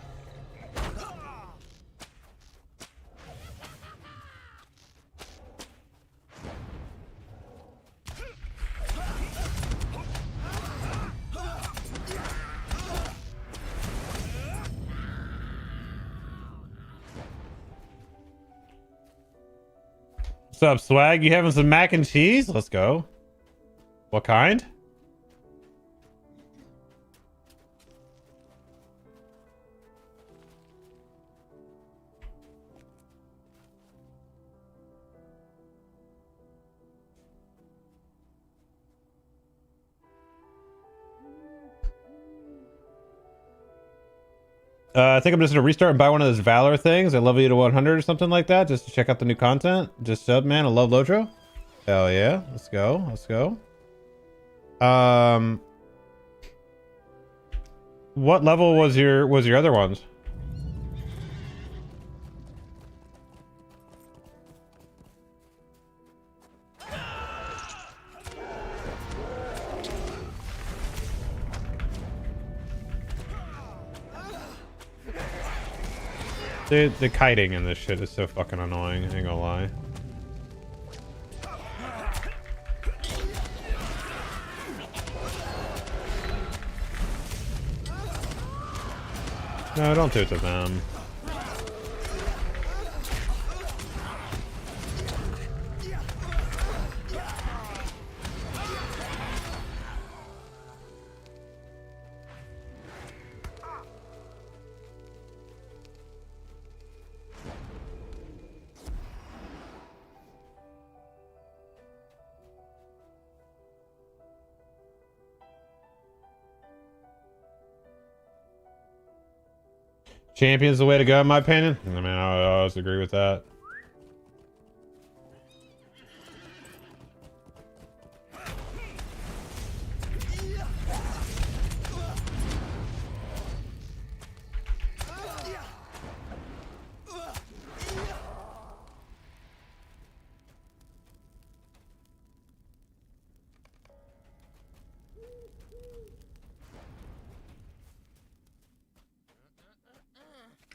What's up, Swag? You having some mac and cheese? Let's go. What kind? I think I'm just gonna restart and buy one of those Valor things. I level you to 100 or something like that, just to check out the new content. Just sub, man. I love LOTRO. Hell yeah. Let's go. Let's go. What level was your other ones? Dude, the kiting in this shit is so fucking annoying, I ain't gonna lie. No, don't do it to them. Champion's the way to go, in my opinion. I mean, I always agree with that.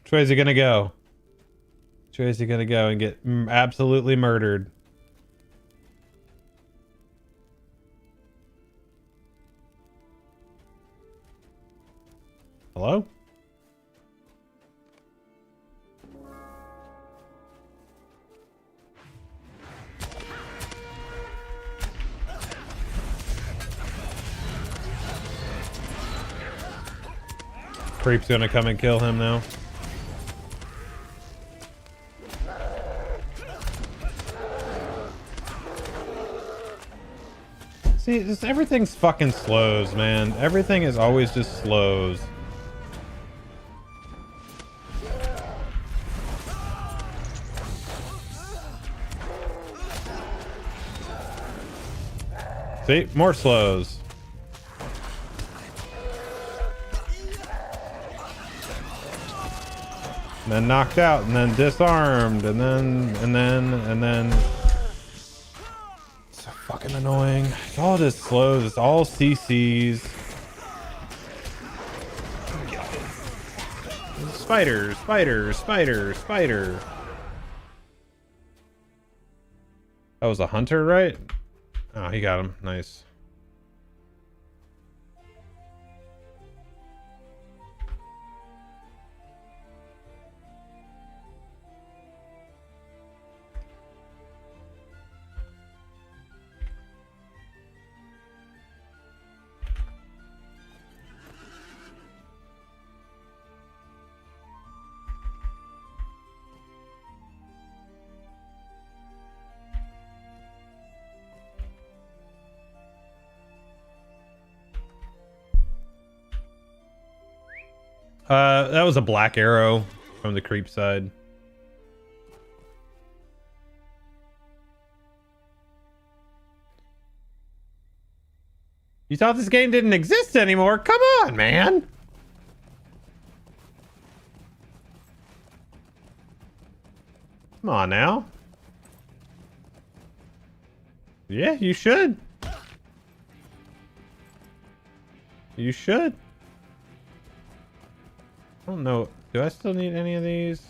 Which way is he gonna go? Which way is he gonna go and get absolutely murdered? Hello? Creep's gonna come and kill him now. See, just everything's fucking slows, man. Everything is always just slows. See, more slows. And then knocked out, and then disarmed, and then. So fucking annoying. It's all just slows. It's all CCs. Spider, spider, spider, spider. That was a hunter, right? Oh, he got him. Nice. That was a black arrow from the creep side. You thought this game didn't exist anymore? Come on, man. Come on now. Yeah, you should. You should. I don't know. Do I still need any of these?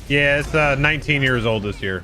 Yeah, it's 19 years old this year.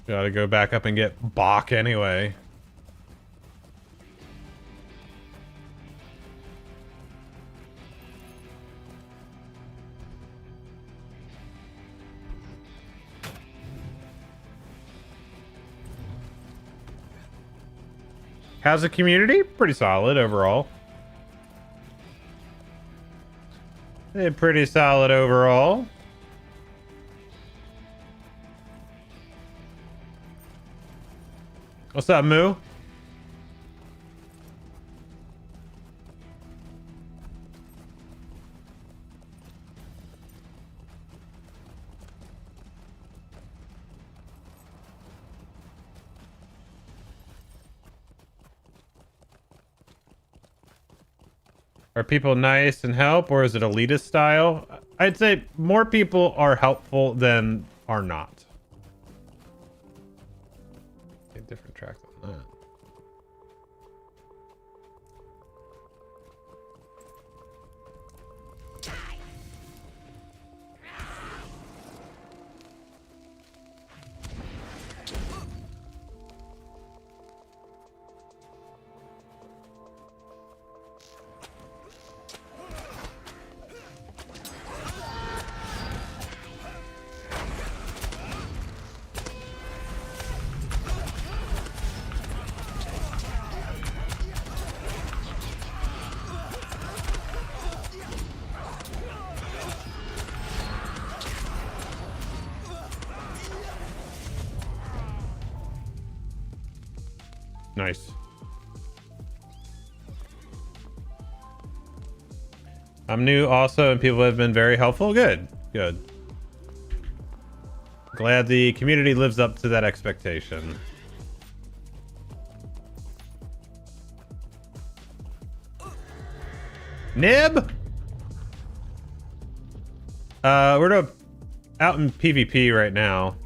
Gotta go back up and get Bach anyway. How's the community? Pretty solid overall. Pretty solid overall. What's up, Moo? Are people nice and help, or is it elitist style? I'd say more people are helpful than are not. Different track than that. Nice. I'm new also, and people have been very helpful. Good. Good. Glad the community lives up to that expectation. Nib? We're out in PvP right now.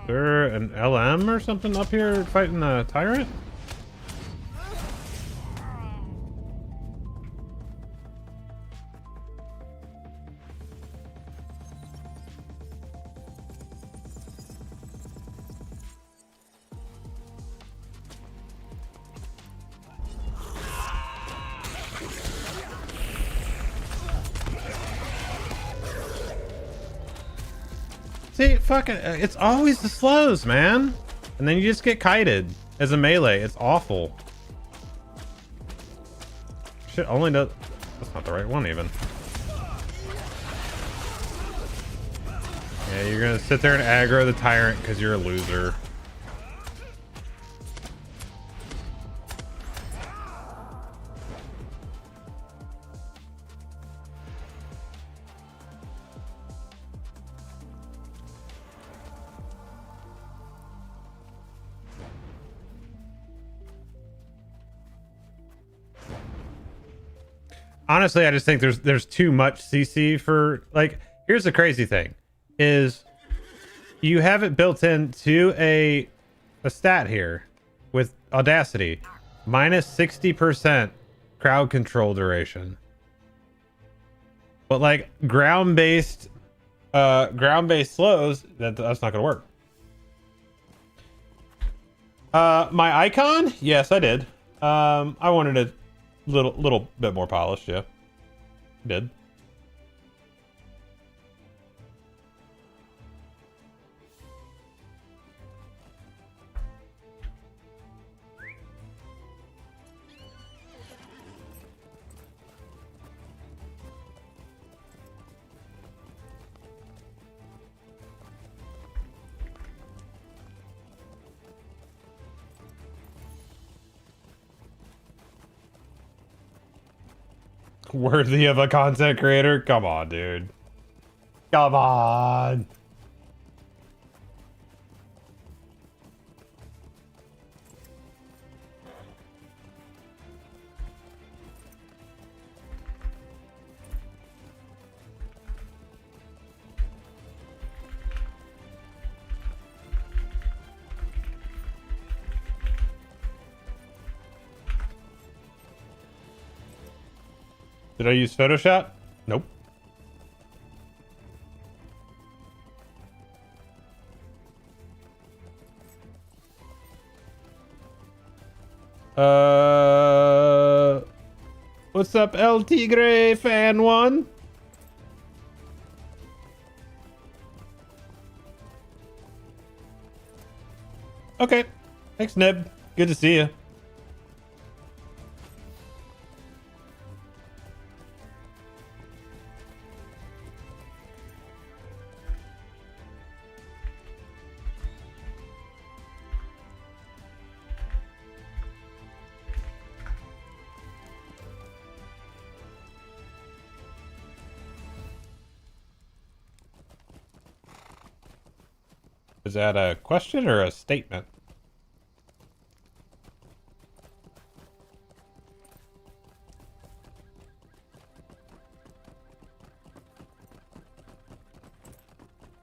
Is there an LM or something up here fighting a tyrant? See, fucking, it's always the slows, man. And then you just get kited as a melee. It's awful. Shit only does... That's not the right one, even. Yeah, you're gonna sit there and aggro the tyrant because you're a loser. honestly, I just think there's too much CC for, like, here's the crazy thing is you have it built into a stat here with Audacity, minus 60% crowd control duration. But like ground-based slows, that's not gonna work. My icon? Yes, I did. I wanted it little bit more polished, yeah. Did. Worthy of a content creator? Come on, dude. Come on. Did I use Photoshop? Nope. What's up, El Tigre fan one? Okay. Thanks, Nib. Good to see you. Is that a question or a statement?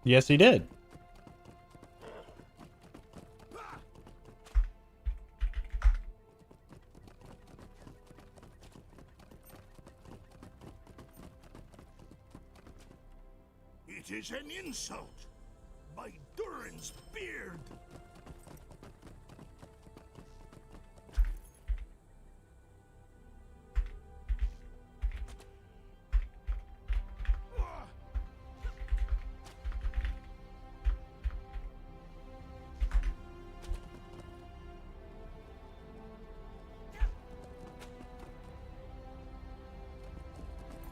Yes, he did. It is an insult. My Durin's beard.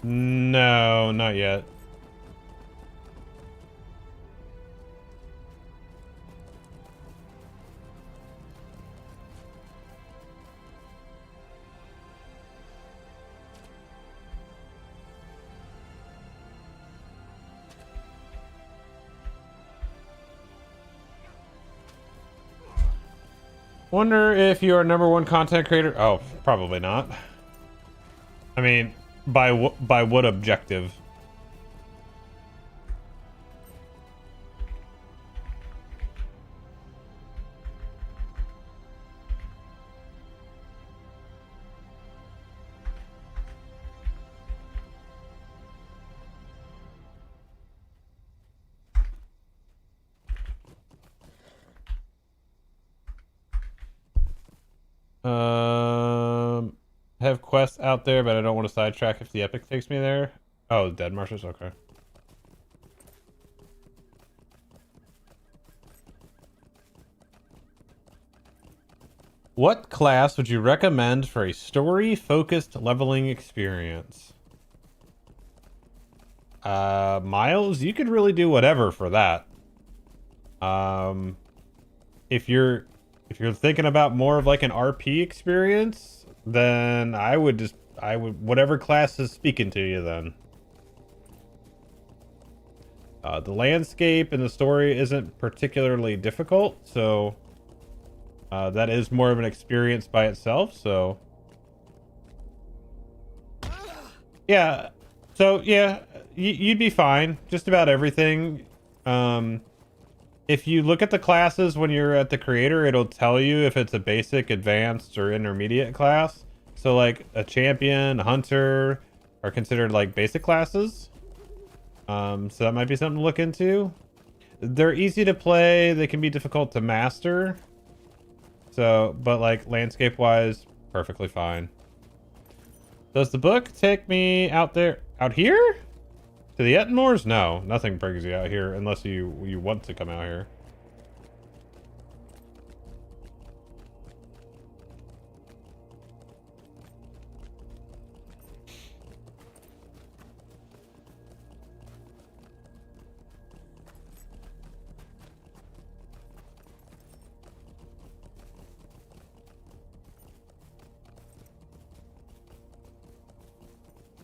No, not yet. Wonder if you're #1 content creator. Oh, probably not. I mean, by what objective? Have quests out there, but I don't want to sidetrack if the epic takes me there. Oh, dead marshes? Okay. What class would you recommend for a story-focused leveling experience? Miles, you could really do whatever for that. If you're thinking about more of like an RP experience, then I would whatever class is speaking to you then. The landscape and the story isn't particularly difficult, so that is more of an experience by itself, so Yeah. So yeah, you'd be fine. Just about everything. If you look at the classes when you're at the creator, it'll tell you if it's a basic, advanced, or intermediate class. So like a champion, a hunter are considered like basic classes. So that might be something to look into. They're easy to play. They can be difficult to master. So, but like landscape wise, perfectly fine. Does the book take me out here? To the Ettenmoors? No, nothing brings you out here unless you want to come out here.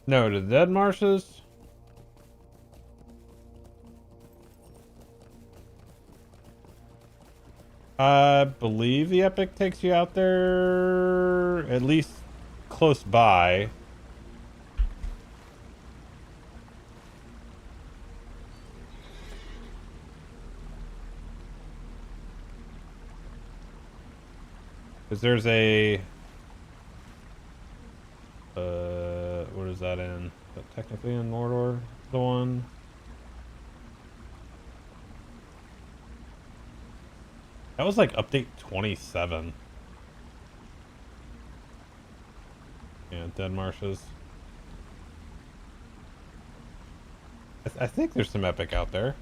No, to the Dead Marshes? I believe the epic takes you out there, at least close by. Because there's a... what is that in? Is that technically in Mordor? The one? That was like update 27. Yeah, Dead Marshes. I think there's some epic out there.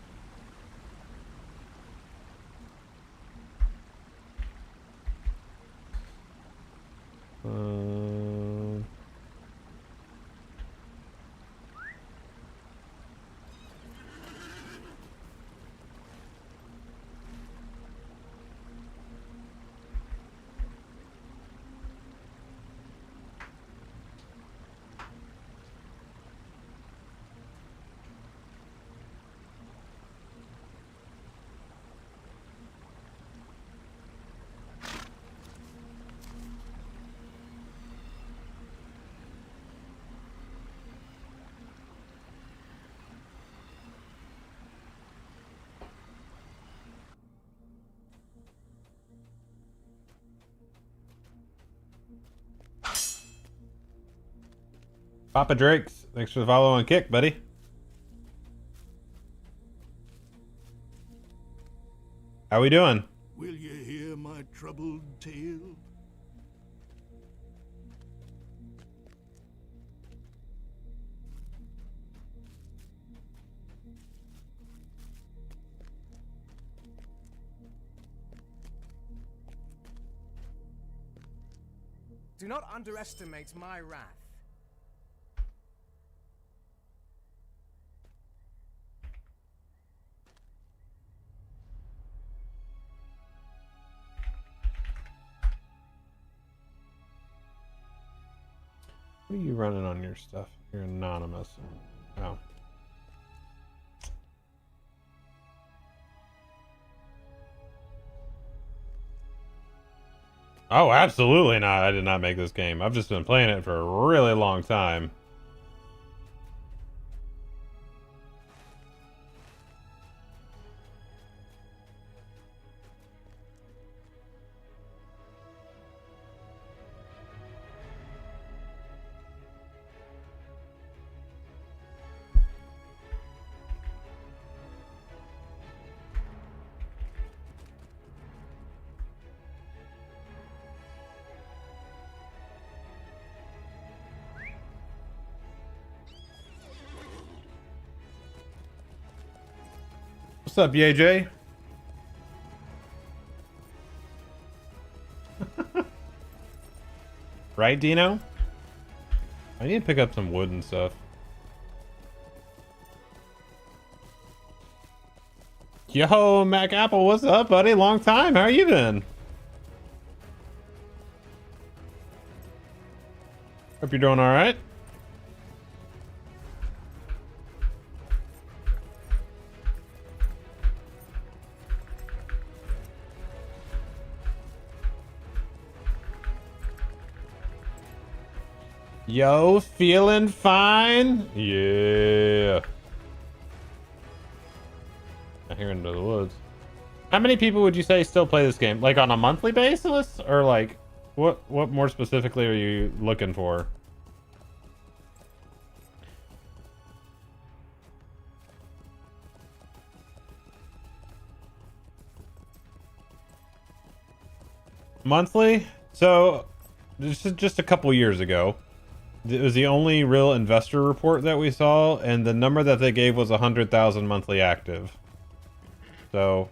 Papa Drakes, thanks for the follow and kick, buddy. How we doing? Will you hear my troubled tale? Do not underestimate my wrath. What are you running on your stuff? You're anonymous. Oh. Oh, absolutely not. I did not make this game. I've just been playing it for a really long time. What's up, YJ? Right, Dino? I need to pick up some wood and stuff. Yo, Mac Apple, what's up, buddy? Long time. How you been? Hope you're doing all right. Yo, feeling fine? Yeah. I'm here into the woods. How many people would you say still play this game? Like on a monthly basis? Or like, what more specifically are you looking for? Monthly? So, this is just a couple years ago. It was the only real investor report that we saw, and the number that they gave was 100,000 monthly active. So,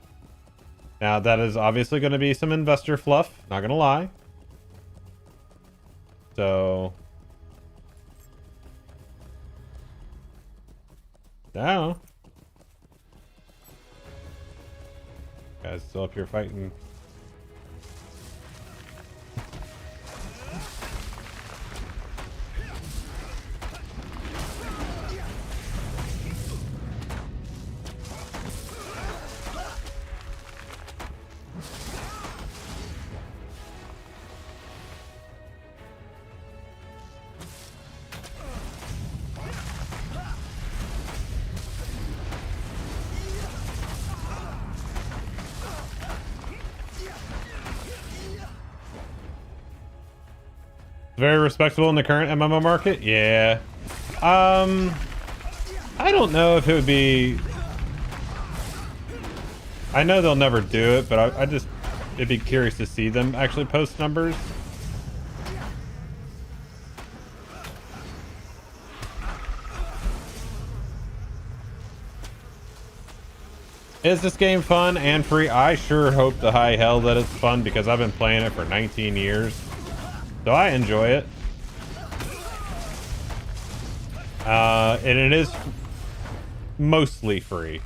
now that is obviously going to be some investor fluff, not going to lie. So, now, guys still up here fighting. Very respectable in the current MMO market? Yeah. I don't know if it would be... I know they'll never do it, but I'd be curious to see them actually post numbers. Is this game fun and free? I sure hope to high hell that it's fun because I've been playing it for 19 years. So I enjoy it. And it is mostly free.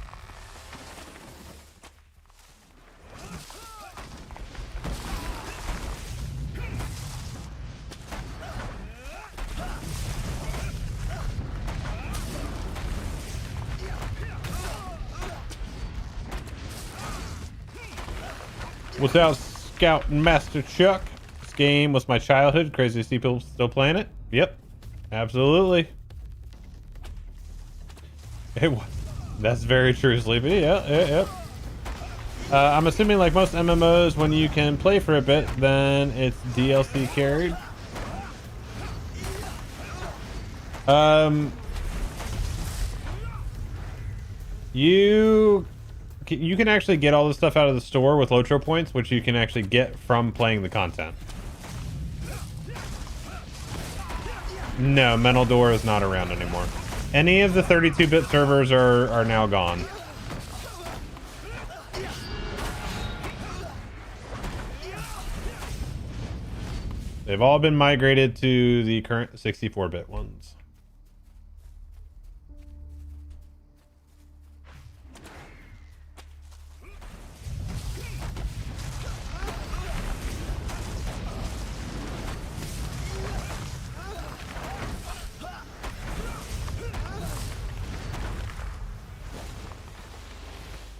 What's out, Scout and Master Chuck? This game was my childhood. Crazy to see people still playing it. Yep, absolutely. That's very true, Sleepy. Yeah. I'm assuming, like most MMOs, when you can play for a bit, then it's DLC carried. You can actually get all this stuff out of the store with LOTRO points, which you can actually get from playing the content. No, Mental Door is not around anymore. Any of the 32-bit servers are now gone. They've all been migrated to the current 64-bit ones.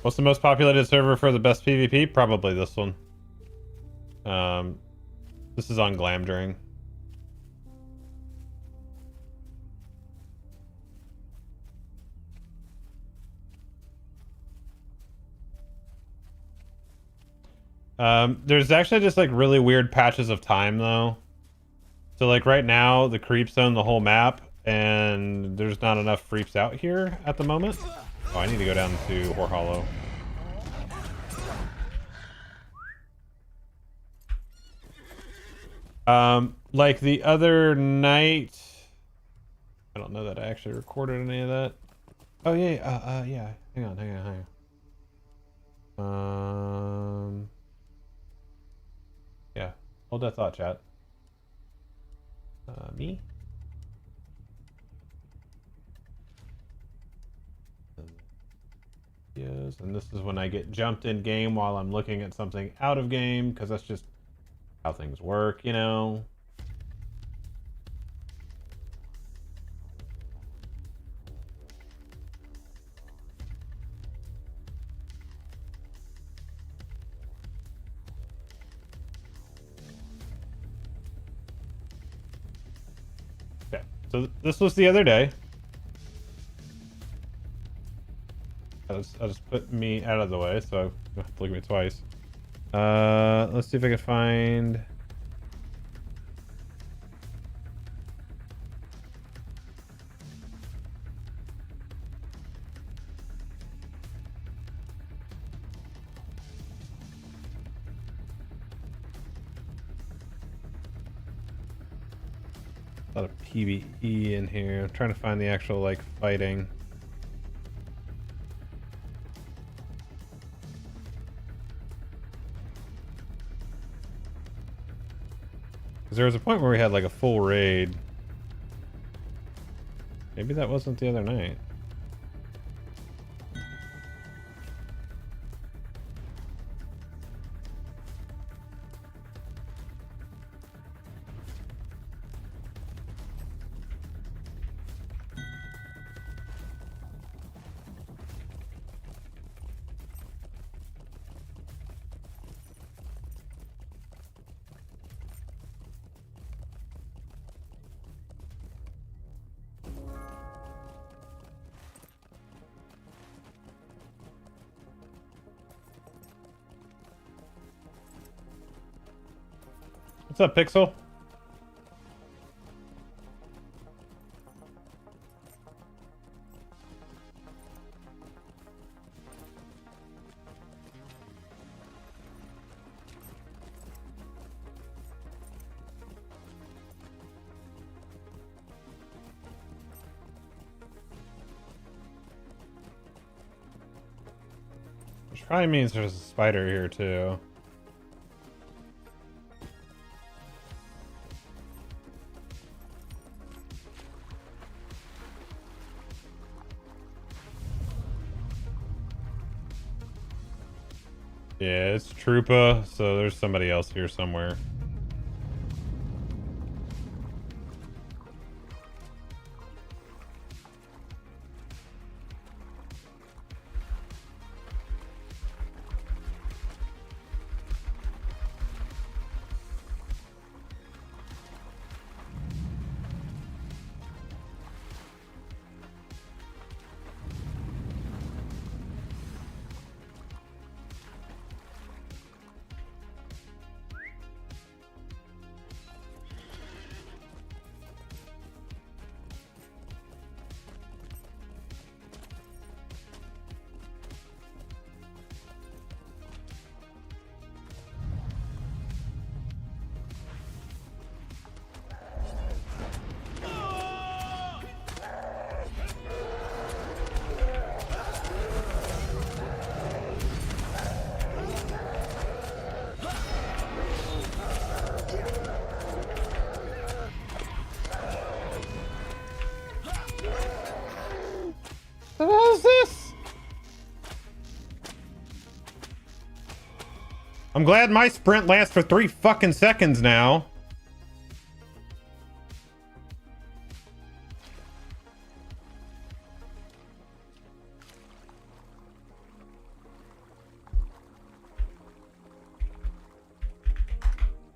What's the most populated server for the best PvP? Probably this one. This is on Glamdring. There's actually just like really weird patches of time though. So like right now the creeps own the whole map and there's not enough creeps out here at the moment. Oh, I need to go down to Whore Hollow. Like the other night, I don't know that I actually recorded any of that. Oh yeah, yeah. Hang on. Yeah. Hold that thought, chat. Me. Yes, and this is when I get jumped in game while I'm looking at something out of game, because that's just how things work, you know. So this was the other day. I'll just put me out of the way so you don't have to look at me twice. Let's see if I can find... a lot of PvE in here. I'm trying to find the actual, like, fighting. Because there was a point where we had, like, a full raid. Maybe that wasn't the other night. What's up, Pixel? Which probably means there's a spider here too. Yeah, it's Troopa, so there's somebody else here somewhere. What the hell is this? I'm glad my sprint lasts for 3 fucking seconds now.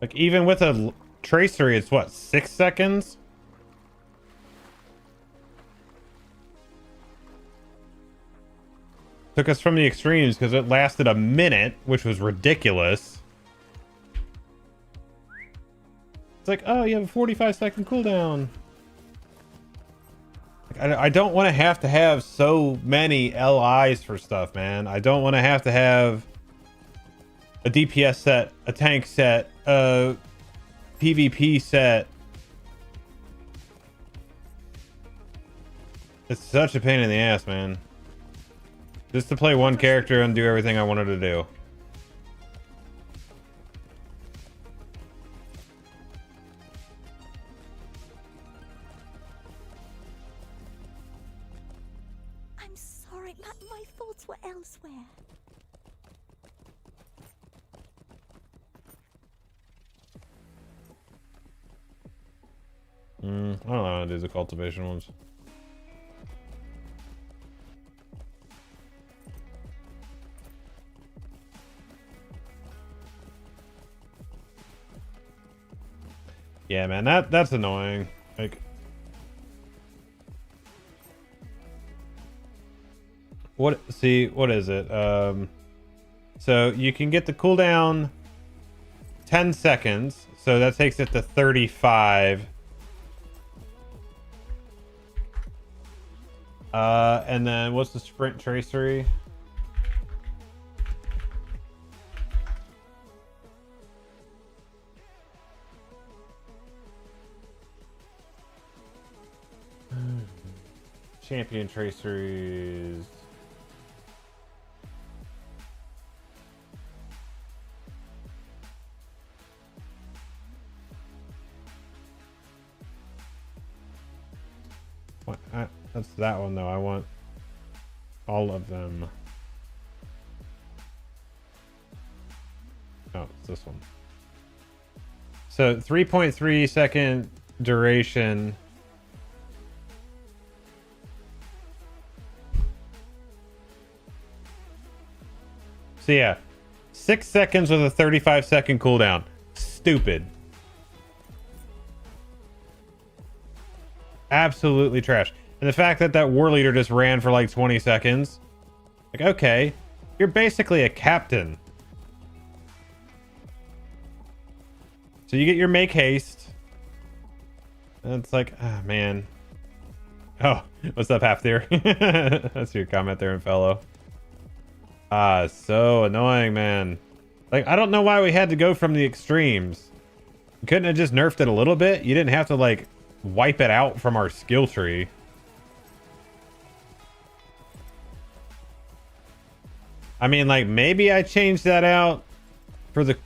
Like, even with a tracery, it's what, 6 seconds? Took us from the extremes because it lasted a minute, which was ridiculous. It's like, oh, you have a 45-second cooldown. Like, I don't want to have so many LIs for stuff, man. I don't want to have a DPS set, a tank set, a PvP set. It's such a pain in the ass, man. Just to play one character and do everything I wanted to do. I'm sorry, my thoughts were elsewhere. I don't know how to do the cultivation ones. Yeah, man, that's annoying. Like, what? See, what is it? So you can get the cooldown 10 seconds. So that takes it to 35. And then what's the sprint tracery? Champion traceries. What? That's that one though. I want all of them. Oh, it's this one. So 3.3 second duration. So yeah, 6 seconds with a 35-second cooldown. Stupid. Absolutely trash. And the fact that that war leader just ran for like 20 seconds. Like, okay, you're basically a captain. So you get your make haste. And it's like, ah, man. Oh, what's up, half there? That's your comment there, and fellow. Ah, so annoying, man. Like, I don't know why we had to go from the extremes. You couldn't have just nerfed it a little bit? You didn't have to, like, wipe it out from our skill tree. I mean, like, maybe I changed that out for the...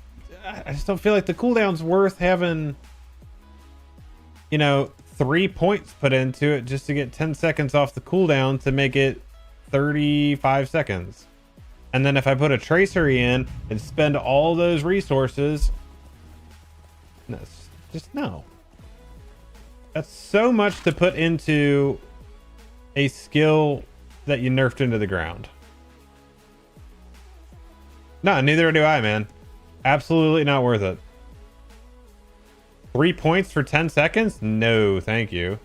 I just don't feel like the cooldown's worth having, you know, 3 points put into it just to get 10 seconds off the cooldown to make it 35 seconds. And then if I put a tracery in and spend all those resources, no, just no. That's so much to put into a skill that you nerfed into the ground. No, neither do I, man. Absolutely not worth it. 3 points for 10 seconds? No, thank you.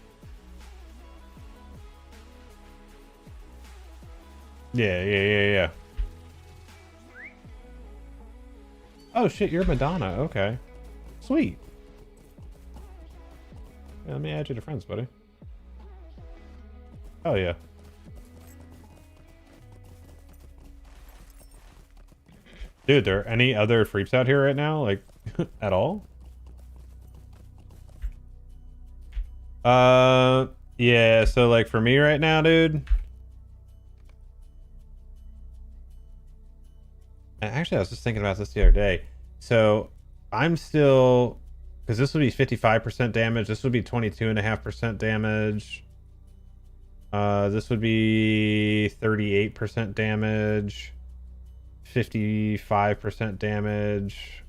Yeah. Oh shit, you're Madonna. Okay. Sweet. Yeah, let me add you to friends, buddy. Oh yeah. Dude, there any other freeps out here right now? Like, at all? Yeah, so like for me right now, dude. Actually, I was just thinking about this the other day. So I'm still, because this would be 55% damage. This would be 22.5% damage. This would be 38% damage. 55% damage.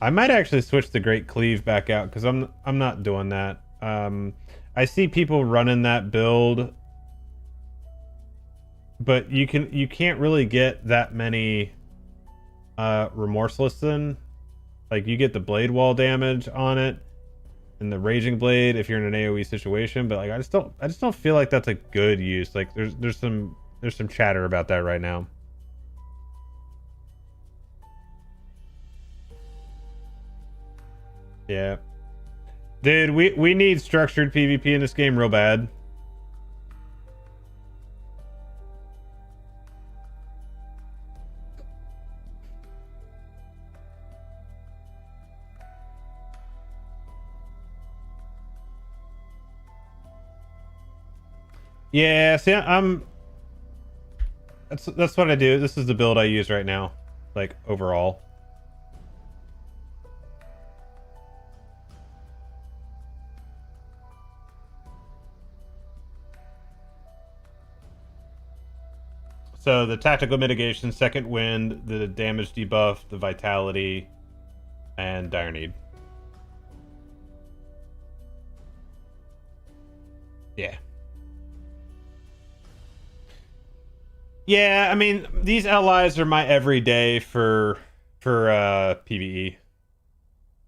I might actually switch the Great Cleave back out because I'm not doing that. I see people running that build, but you can't really get that many remorseless in. Like, you get the blade wall damage on it and the raging blade if you're in an AoE situation, but like I just don't feel like that's a good use. Like there's some chatter about that right now. Yeah. Dude, we need structured PvP in this game real bad. Yeah, see, that's what I do. This is the build I use right now, like overall. So the tactical mitigation, second wind, the damage debuff, the vitality, and dire need. Yeah. Yeah, I mean, these allies are my everyday for PvE.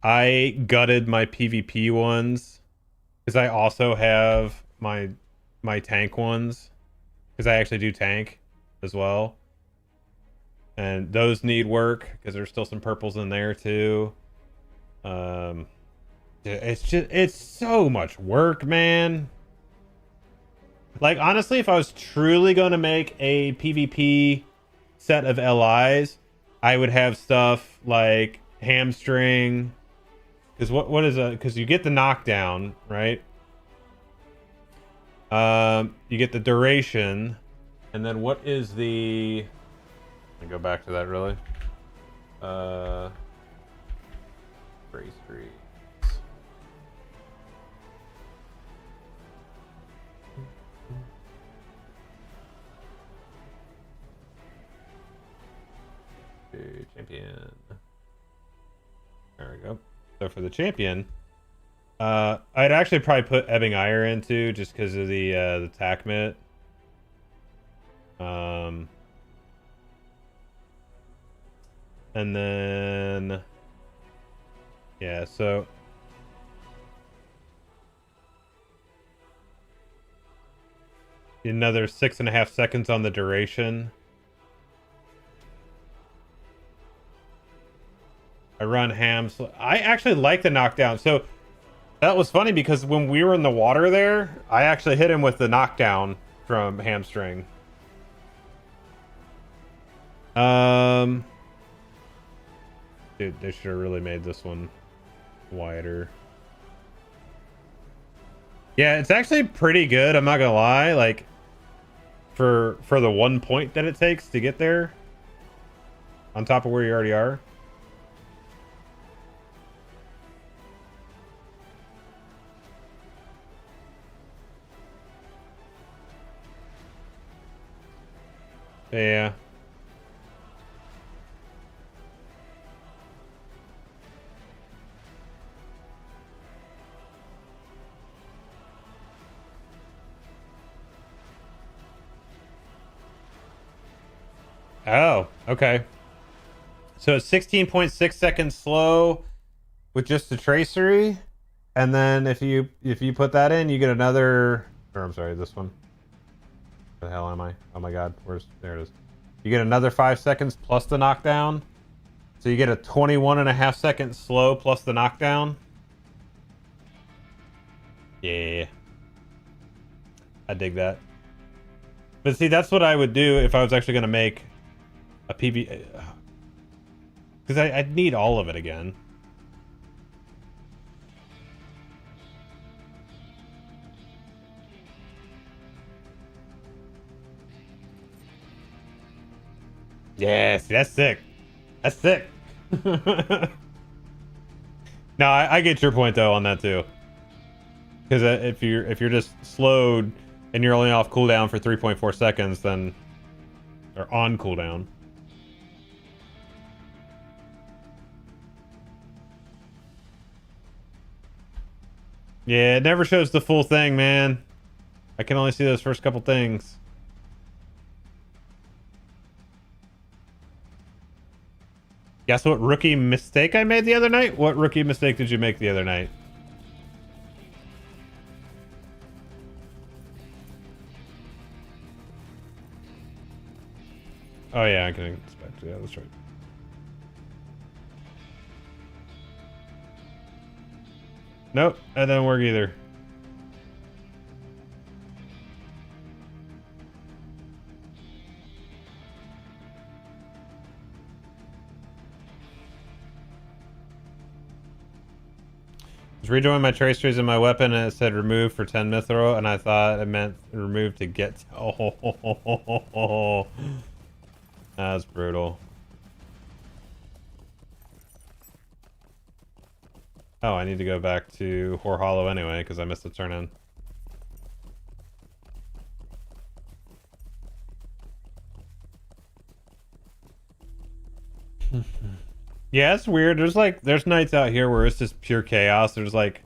I gutted my PvP ones because I also have my tank ones because I actually do tank. as well. And those need work because there's still some purples in there too. It's so much work, man. Like, honestly, if I was truly going to make a PvP set of LIs, I would have stuff like hamstring. Because what is a... Because you get the knockdown, right? You get the duration. And then what is the... Let me go back to that, really. Race 3. Champion. There we go. So for the champion, I'd actually probably put Ebbing Ire into just because of the attack mitt. And then yeah, so another 6.5 seconds on the duration. I run hams. I actually like the knockdown. So that was funny because when we were in the water there, I actually hit him with the knockdown from hamstring. Dude, they should have really made this one wider. Yeah, it's actually pretty good. I'm not gonna lie. Like for the 1 point that it takes to get there, on top of where you already are. Yeah. Oh, okay. So it's 16.6 seconds slow with just the tracery, and then if you put that in, you get another. Or I'm sorry, this one. Where the hell am I? Oh my god, there it is. You get another 5 seconds plus the knockdown. So you get a 21.5 second slow plus the knockdown. Yeah. I dig that. But see, that's what I would do if I was actually going to make a PB. Because I'd need all of it again. Yes, that's sick. That's sick. No, I get your point though on that too. Because if you're just slowed and you're only off cooldown for 3.4 seconds, then or on cooldown. Yeah, it never shows the full thing, man. I can only see those first couple things. Guess what rookie mistake I made the other night? What rookie mistake did you make the other night? Oh yeah, I can expect. Yeah, that's right. Nope, that didn't work either. I was redoing my trace trees in my weapon and it said remove for 10 mithril and I thought it meant remove to get. Oh, that's brutal. Oh, I need to go back to Hoar Hollow anyway because I missed the turn in. Yeah, it's weird. There's nights out here where it's just pure chaos. There's like,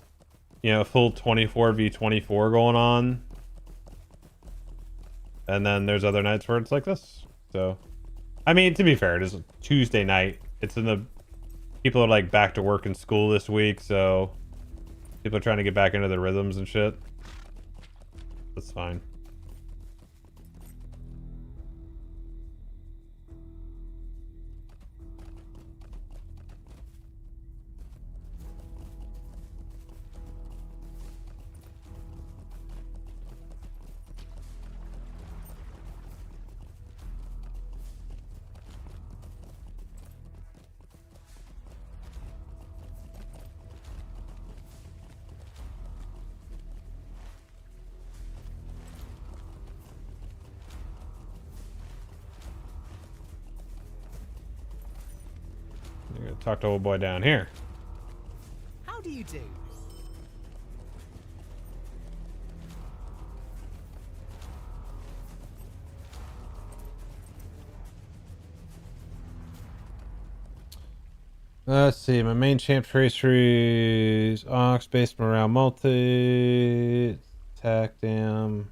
you know, full 24v24 going on. And then there's other nights where it's like this. So, I mean, to be fair, it is a Tuesday night. It's in the... People are like back to work and school this week, so... People are trying to get back into their rhythms and shit. That's fine. You're gonna talk to old boy down here. How do you do? Let's see. My main champ traceries, Ox, base morale, multi, attack, dam.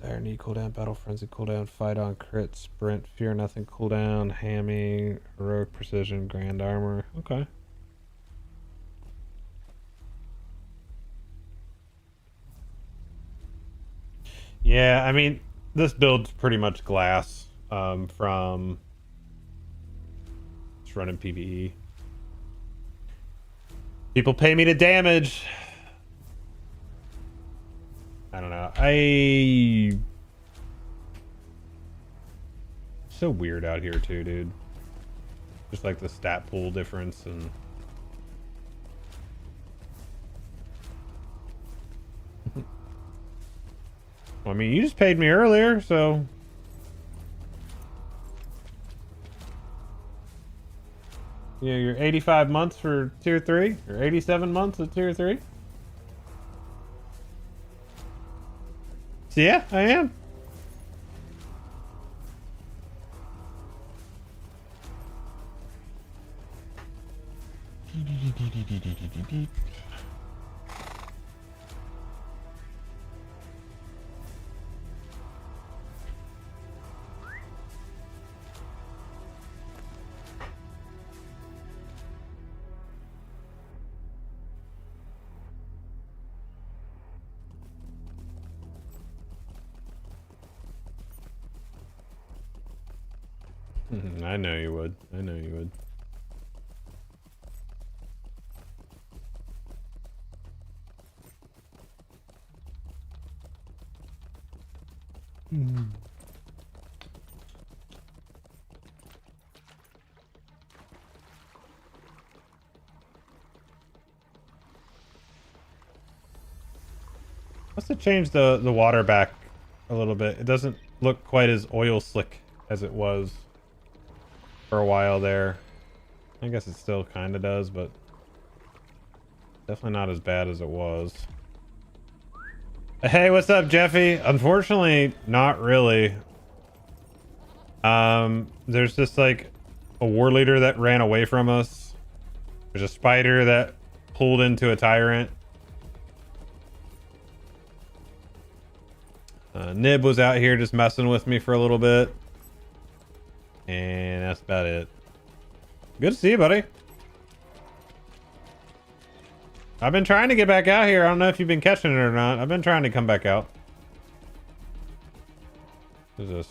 Dire knee cooldown, battle frenzy cooldown, fight on crit, sprint, fear nothing cooldown, hammy, heroic precision, grand armor. Okay. Yeah, I mean, this build's pretty much glass. From just running PvE. People pay me to damage. I don't know. So weird out here too, dude. Just like the stat pool difference and well, I mean, you just paid me earlier, so yeah, you're 85 months for tier 3 or 87 months at tier 3. So yeah, I am. I know you would. I know you would. Must have changed the water back a little bit. It doesn't look quite as oil slick as it was for a while there. I guess it still kind of does, but definitely not as bad as it was. Hey, what's up, Jeffy? Unfortunately, not really. There's just like a war leader that ran away from us. There's a spider that pulled into a tyrant. Nib was out here just messing with me for a little bit. And that's about it. Good to see you, buddy. I've been trying to get back out here. I don't know if you've been catching it or not. I've been trying to come back out. Who's this?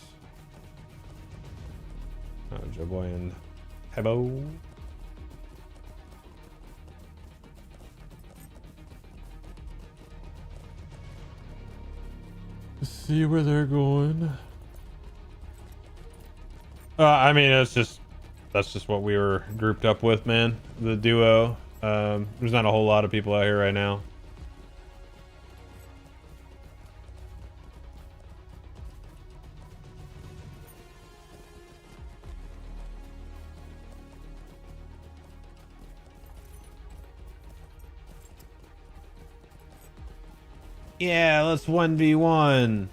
Oh, Joe Boy and Hebo. Let's see where they're going. I mean, that's just what we were grouped up with, man. The duo. There's not a whole lot of people out here right now. Yeah, let's 1v1.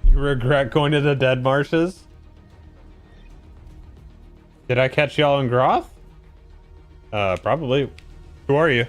You regret going to the dead marshes? Did I catch y'all in Groth? Probably. Who are you?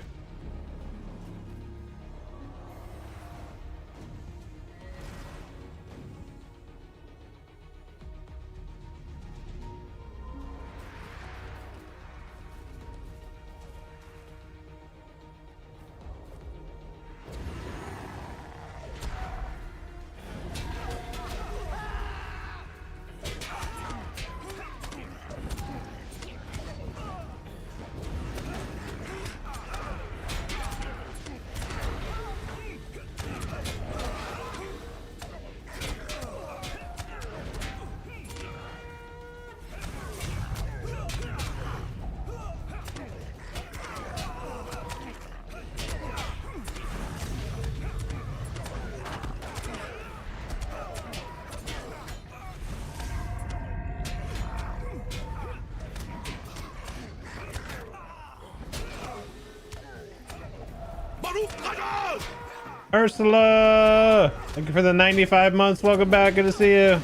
Ursula! Thank you for the 95 months. Welcome back. Good to see you.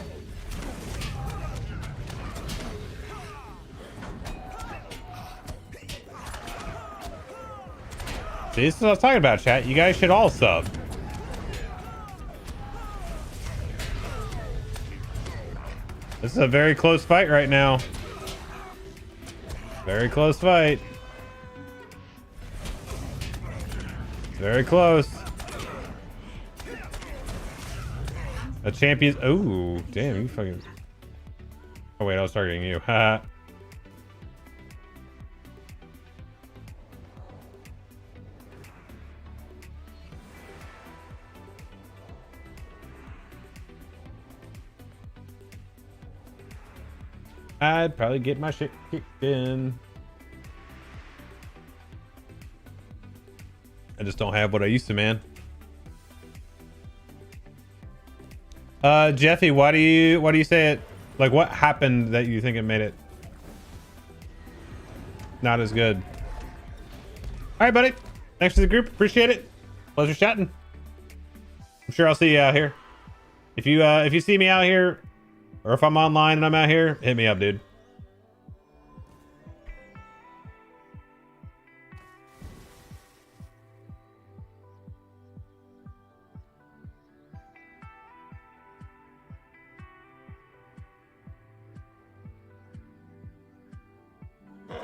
See, this is what I was talking about, chat. You guys should all sub. This is a very close fight right now. Very close fight. Very close. A champion. Oh, damn, you fucking. Oh, wait, I was targeting you. Haha. I'd probably get my shit kicked in. I just don't have what I used to, man. Jeffy, why do you say it? Like, what happened that you think it made it not as good? All right, buddy. Thanks for the group. Appreciate it. Pleasure chatting. I'm sure I'll see you out here. If you see me out here, or if I'm online and I'm out here, hit me up, dude.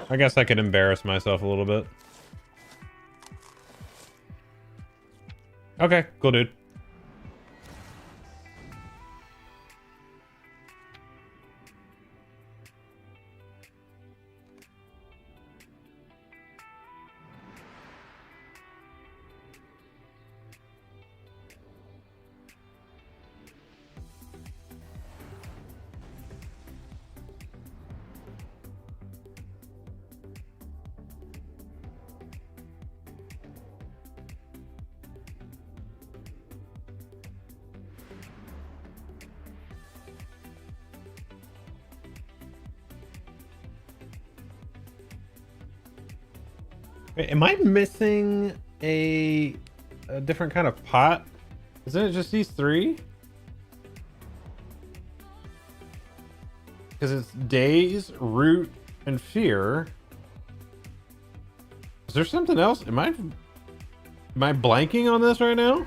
I guess I could embarrass myself a little bit. Okay, cool, dude. Wait, am I missing a different kind of pot? Isn't it just these three? Because it's daze, root, and fear. Is there something else? Am I blanking on this right now?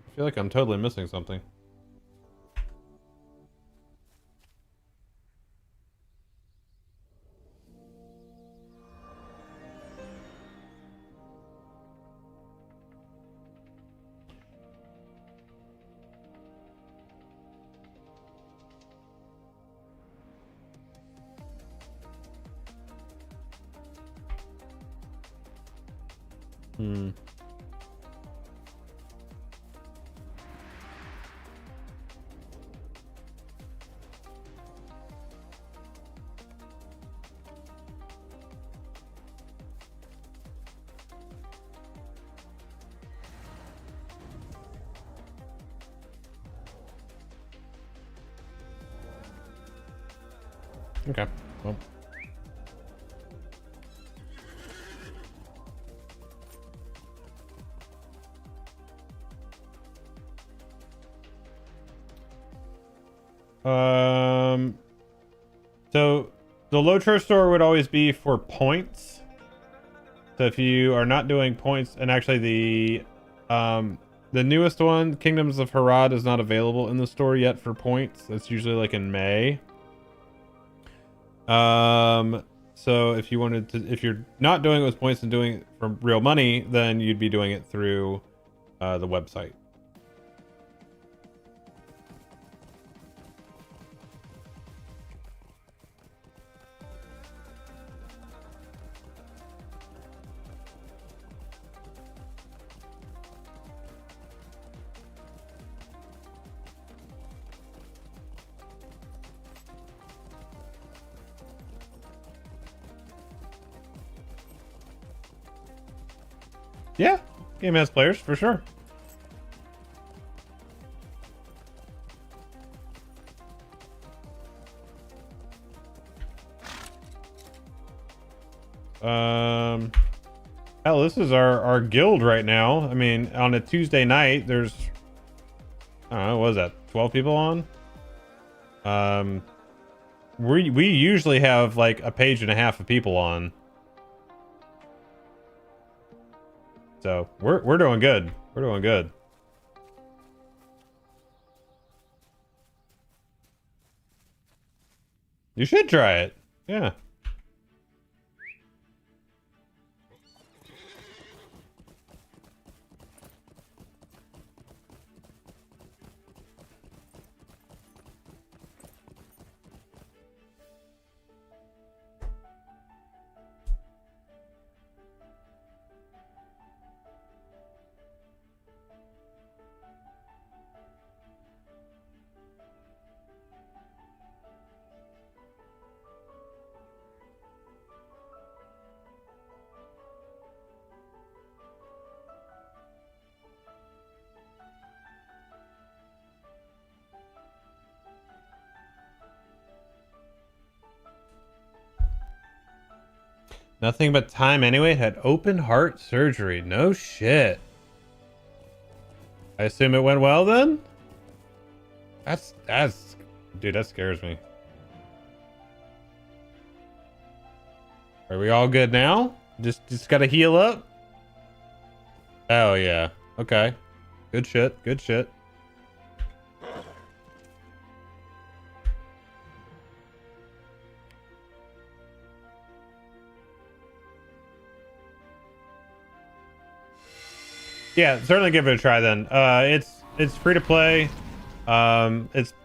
I feel like I'm totally missing something. Okay, well. So the LOTRO store would always be for points. So if you are not doing points, and actually the newest one, Kingdoms of Harad, is not available in the store yet for points. That's usually like in May. So if you wanted to, if you're not doing it with points and doing it for real money, then you'd be doing it through the website. Yeah, game has players for sure. Hell, this is our guild right now. I mean, on a Tuesday night, there's, I don't know, what was that, 12 people on? We usually have like a page and a half of people on. So we're doing good. We're doing good. You should try it. Yeah. Nothing but time anyway. Had open heart surgery. No shit. I assume it went well then? That's dude, that scares me. Are we all good now? Just gotta heal up? Oh yeah. Okay. Good shit. Good shit. Yeah, certainly give it a try then. It's free to play.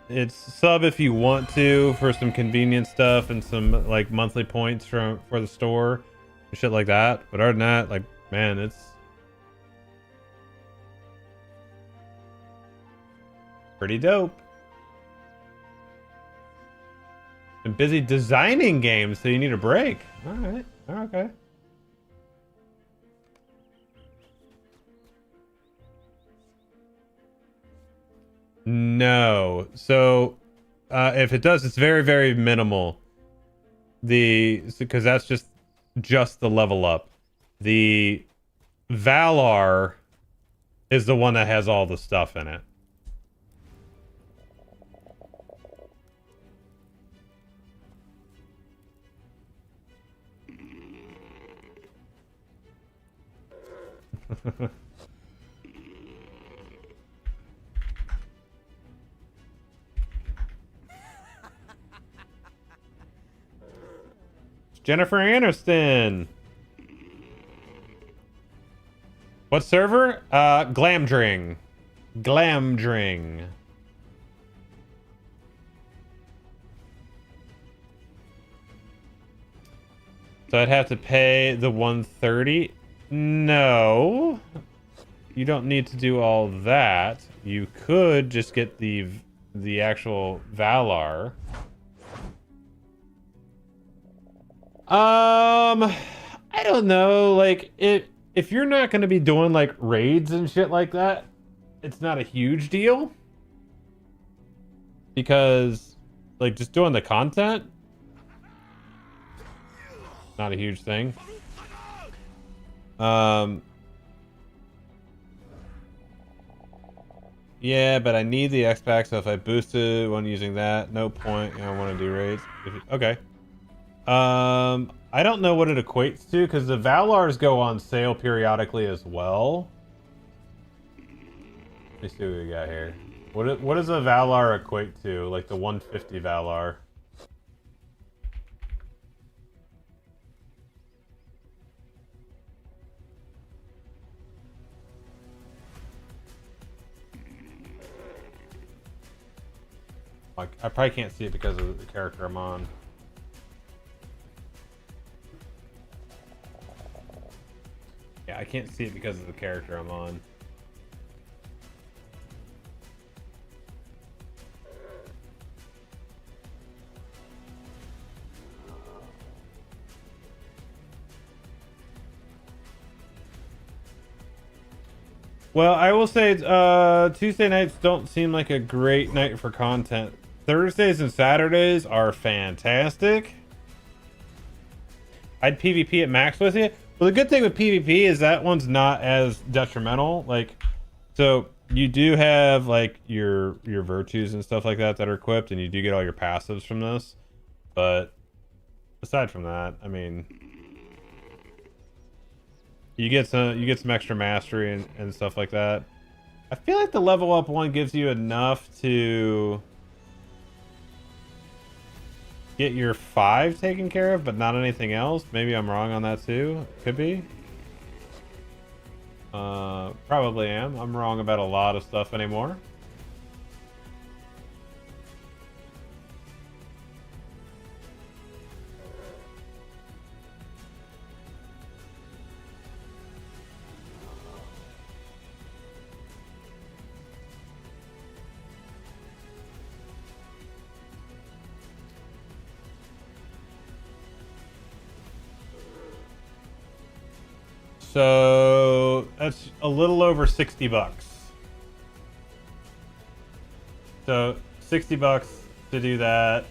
It's sub if you want to for some convenient stuff and some like monthly points for the store and shit like that. But other than that, like, man, it's pretty dope. I'm busy designing games, so you need a break. All right. Okay. No. So if it does, it's very, very minimal. Because that's just the level up. The Valar is the one that has all the stuff in it. Jennifer Aniston. What server? Glamdring. Glamdring. So I'd have to pay the 130. No. You don't need to do all that. You could just get the actual Valar. I don't know. Like, if you're not going to be doing like raids and shit like that, it's not a huge deal. Because like just doing the content, not a huge thing. Yeah, but I need the X-Pack, so if I boosted when using that, no point. I want to do raids. Okay. I don't know what it equates to because the Valars go on sale periodically as well. Let me see what we got here. What does a Valar equate to? Like the 150 Valar. Like, I probably can't see it because of the character I'm on. Yeah, I can't see it because of the character I'm on. Well, I will say Tuesday nights don't seem like a great night for content. Thursdays and Saturdays are fantastic. I'd PvP at max with you. Well, the good thing with PvP is that one's not as detrimental. Like, so you do have like your virtues and stuff like that are equipped, and you do get all your passives from this. But aside from that, I mean, you get some extra mastery and stuff like that. I feel like the level up one gives you enough to get your 5 taken care of, but not anything else. Maybe I'm wrong on that too. Could be. Probably am. I'm wrong about a lot of stuff anymore. So that's a little over $60. So $60 to do that.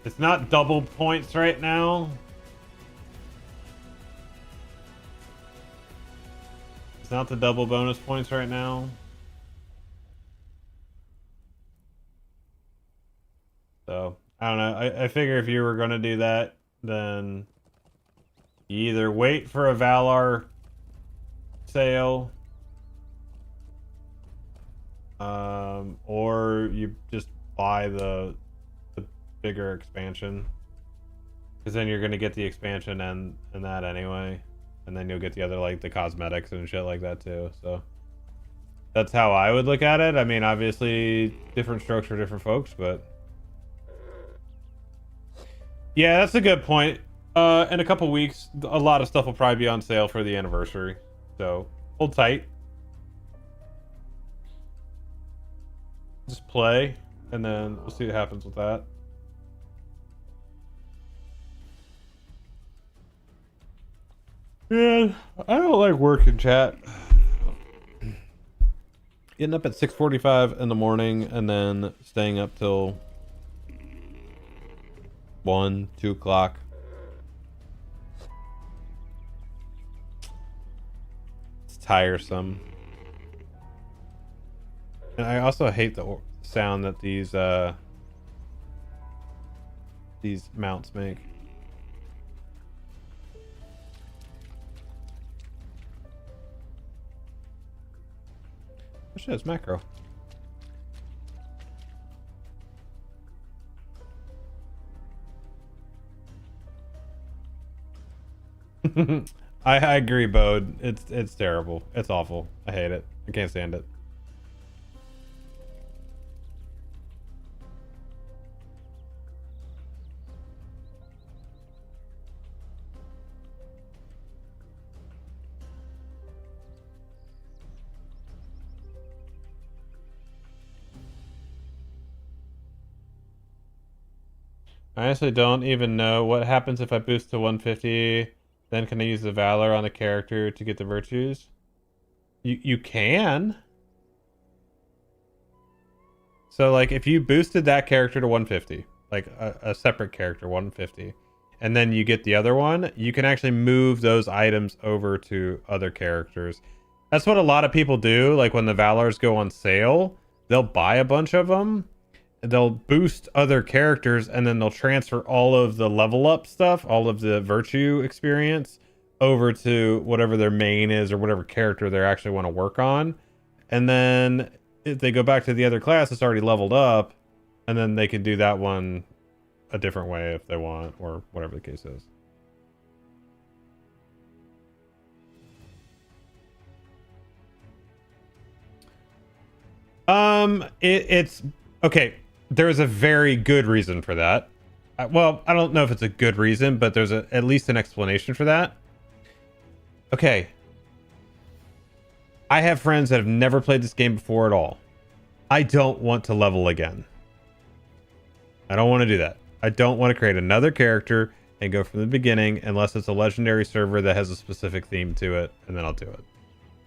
It's not double points right now. It's not the double bonus points right now. So I don't know. I figure if you were going to do that, then you either wait for a Valar sale, or you just buy the bigger expansion, because then you're going to get the expansion and that anyway, and then you'll get the other, like the cosmetics and shit like that too. So that's how I would look at it. I mean, obviously different strokes for different folks, but yeah, that's a good point. In a couple weeks, a lot of stuff will probably be on sale for the anniversary, so hold tight. Just play, and then we'll see what happens with that. Yeah, I don't like working, chat. Getting up at 6:45 in the morning and then staying up till 1, 2 o'clock. It's tiresome. And I also hate the sound that these mounts make. Oh shit, it's macro. I agree, Bode. It's terrible. It's awful. I hate it. I can't stand it. I honestly don't even know what happens if I boost to 150. Then can I use the Valor on the character to get the virtues? You can. So like if you boosted that character to 150, like a separate character 150, and then you get the other one, you can actually move those items over to other characters. That's what a lot of people do. Like when the Valors go on sale, they'll buy a bunch of them. They'll boost other characters, and then they'll transfer all of the level up stuff, all of the virtue experience over to whatever their main is or whatever character they actually want to work on. And then if they go back to the other class, it's already leveled up, and then they can do that one a different way if they want, or whatever the case is. It's okay. There's a very good reason for that. Well, I don't know if it's a good reason, but there's at least an explanation for that. Okay. I have friends that have never played this game before at all. I don't want to level again. I don't want to do that. I don't want to create another character and go from the beginning unless it's a legendary server that has a specific theme to it, and then I'll do it.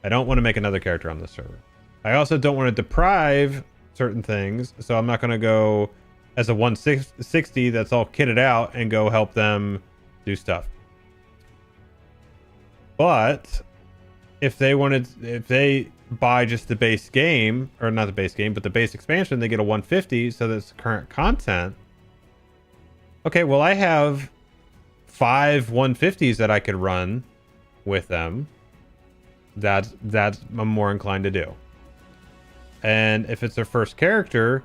I don't want to make another character on this server. I also don't want to deprive certain things, so I'm not going to go as a 160 that's all kitted out and go help them do stuff. But if they buy just the base game, or not the base game, but the base expansion, they get a 150. So that's current content. Okay, well, I have 5 150s that I could run with them. That's I'm more inclined to do. And if it's their first character,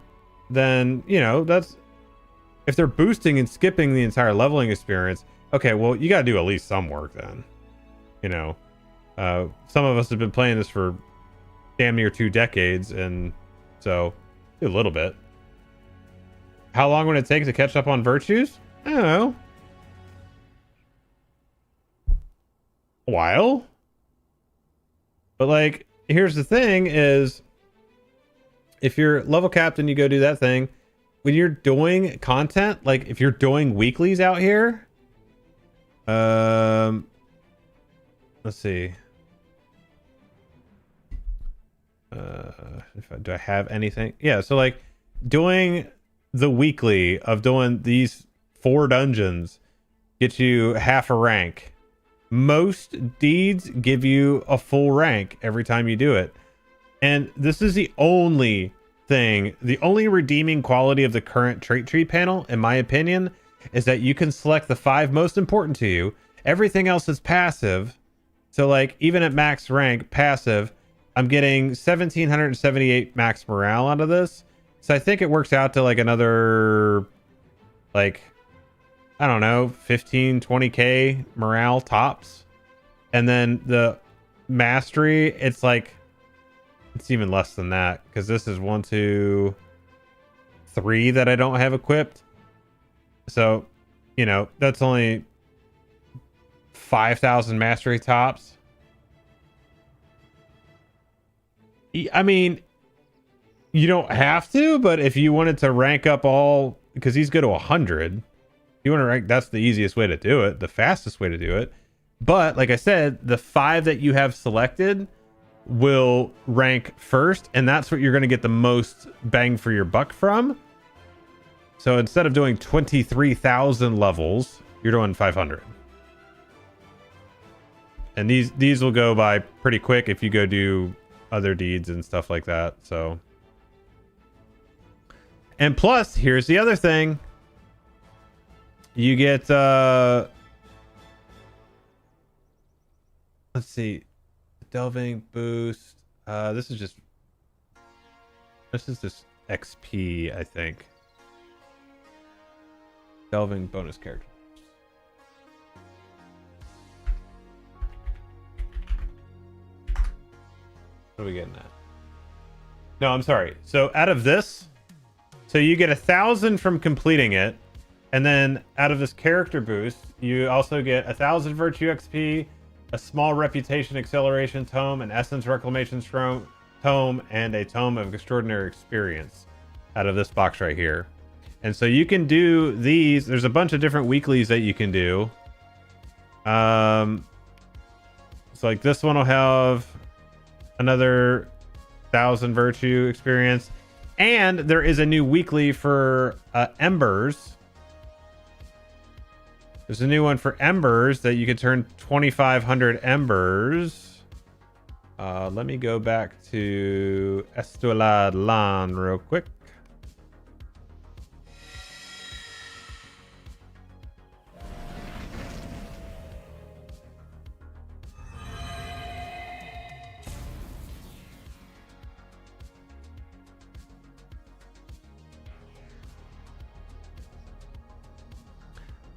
then, you know, that's if they're boosting and skipping the entire leveling experience. Okay, well, you got to do at least some work then. You know, some of us have been playing this for damn near 2 decades, and so do a little bit. How long would it take to catch up on virtues? I don't know. A while. But like, here's the thing is, if you're level capped and you go do that thing, when you're doing content, like if you're doing weeklies out here, let's see. Do I have anything? Yeah, so like doing the weekly of doing these 4 dungeons gets you half a rank. Most deeds give you a full rank every time you do it. And this is the only thing, the only redeeming quality of the current trait tree panel, in my opinion, is that you can select the 5 most important to you. Everything else is passive. So like even at max rank passive, I'm getting 1778 max morale out of this. So I think it works out to like another, like, I don't know, 15, 20k morale tops. And then the mastery, it's like, it's even less than that, because this is 1, 2, 3 that I don't have equipped. So, you know, that's only 5,000 mastery tops. I mean, you don't have to, but if you wanted to rank up all, because these go to 100, you want to rank, that's the easiest way to do it, the fastest way to do it. But like I said, the 5 that you have selected will rank first, and that's what you're going to get the most bang for your buck from. So instead of doing 23,000 levels, you're doing 500. And these will go by pretty quick if you go do other deeds and stuff like that. So, and plus, here's the other thing. You get let's see, delving boost. This is just XP, I think. Delving bonus character. What are we getting at? No, I'm sorry. So out of this, so you get 1,000 from completing it, and then out of this character boost, you also get 1,000 virtue XP, a small reputation acceleration tome, an essence reclamation tome, and a tome of extraordinary experience out of this box right here. And so you can do these. There's a bunch of different weeklies that you can do. So like this one will have another 1,000 virtue experience, and there is a new weekly for embers. There's a new one for embers that you can turn 2,500 embers. Let me go back to Estolad Lan real quick.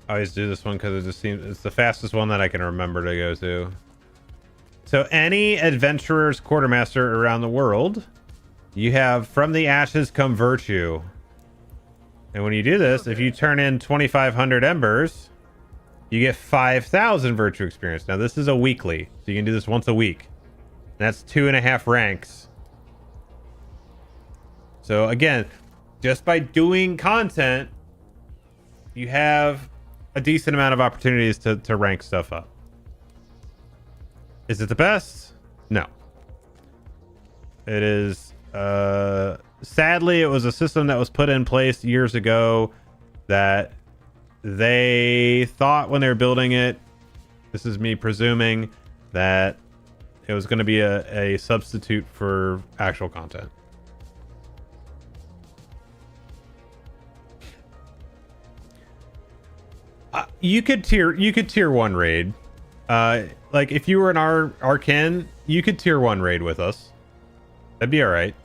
I always do this one because it just seems it's the fastest one that I can remember to go to. So any adventurer's quartermaster around the world, you have from the ashes come virtue. And when you do this, if you turn in 2,500 embers, you get 5,000 virtue experience. Now this is a weekly, so you can do this once a week. And that's 2.5 ranks. So again, just by doing content, you have a decent amount of opportunities to rank stuff up. Is it the best? No. It is, sadly, it was a system that was put in place years ago that they thought when they were building it, this is me presuming, that it was going to be a substitute for actual content. You could tier 1 raid. Like if you were in our kin, you could tier 1 raid with us. That'd be all right.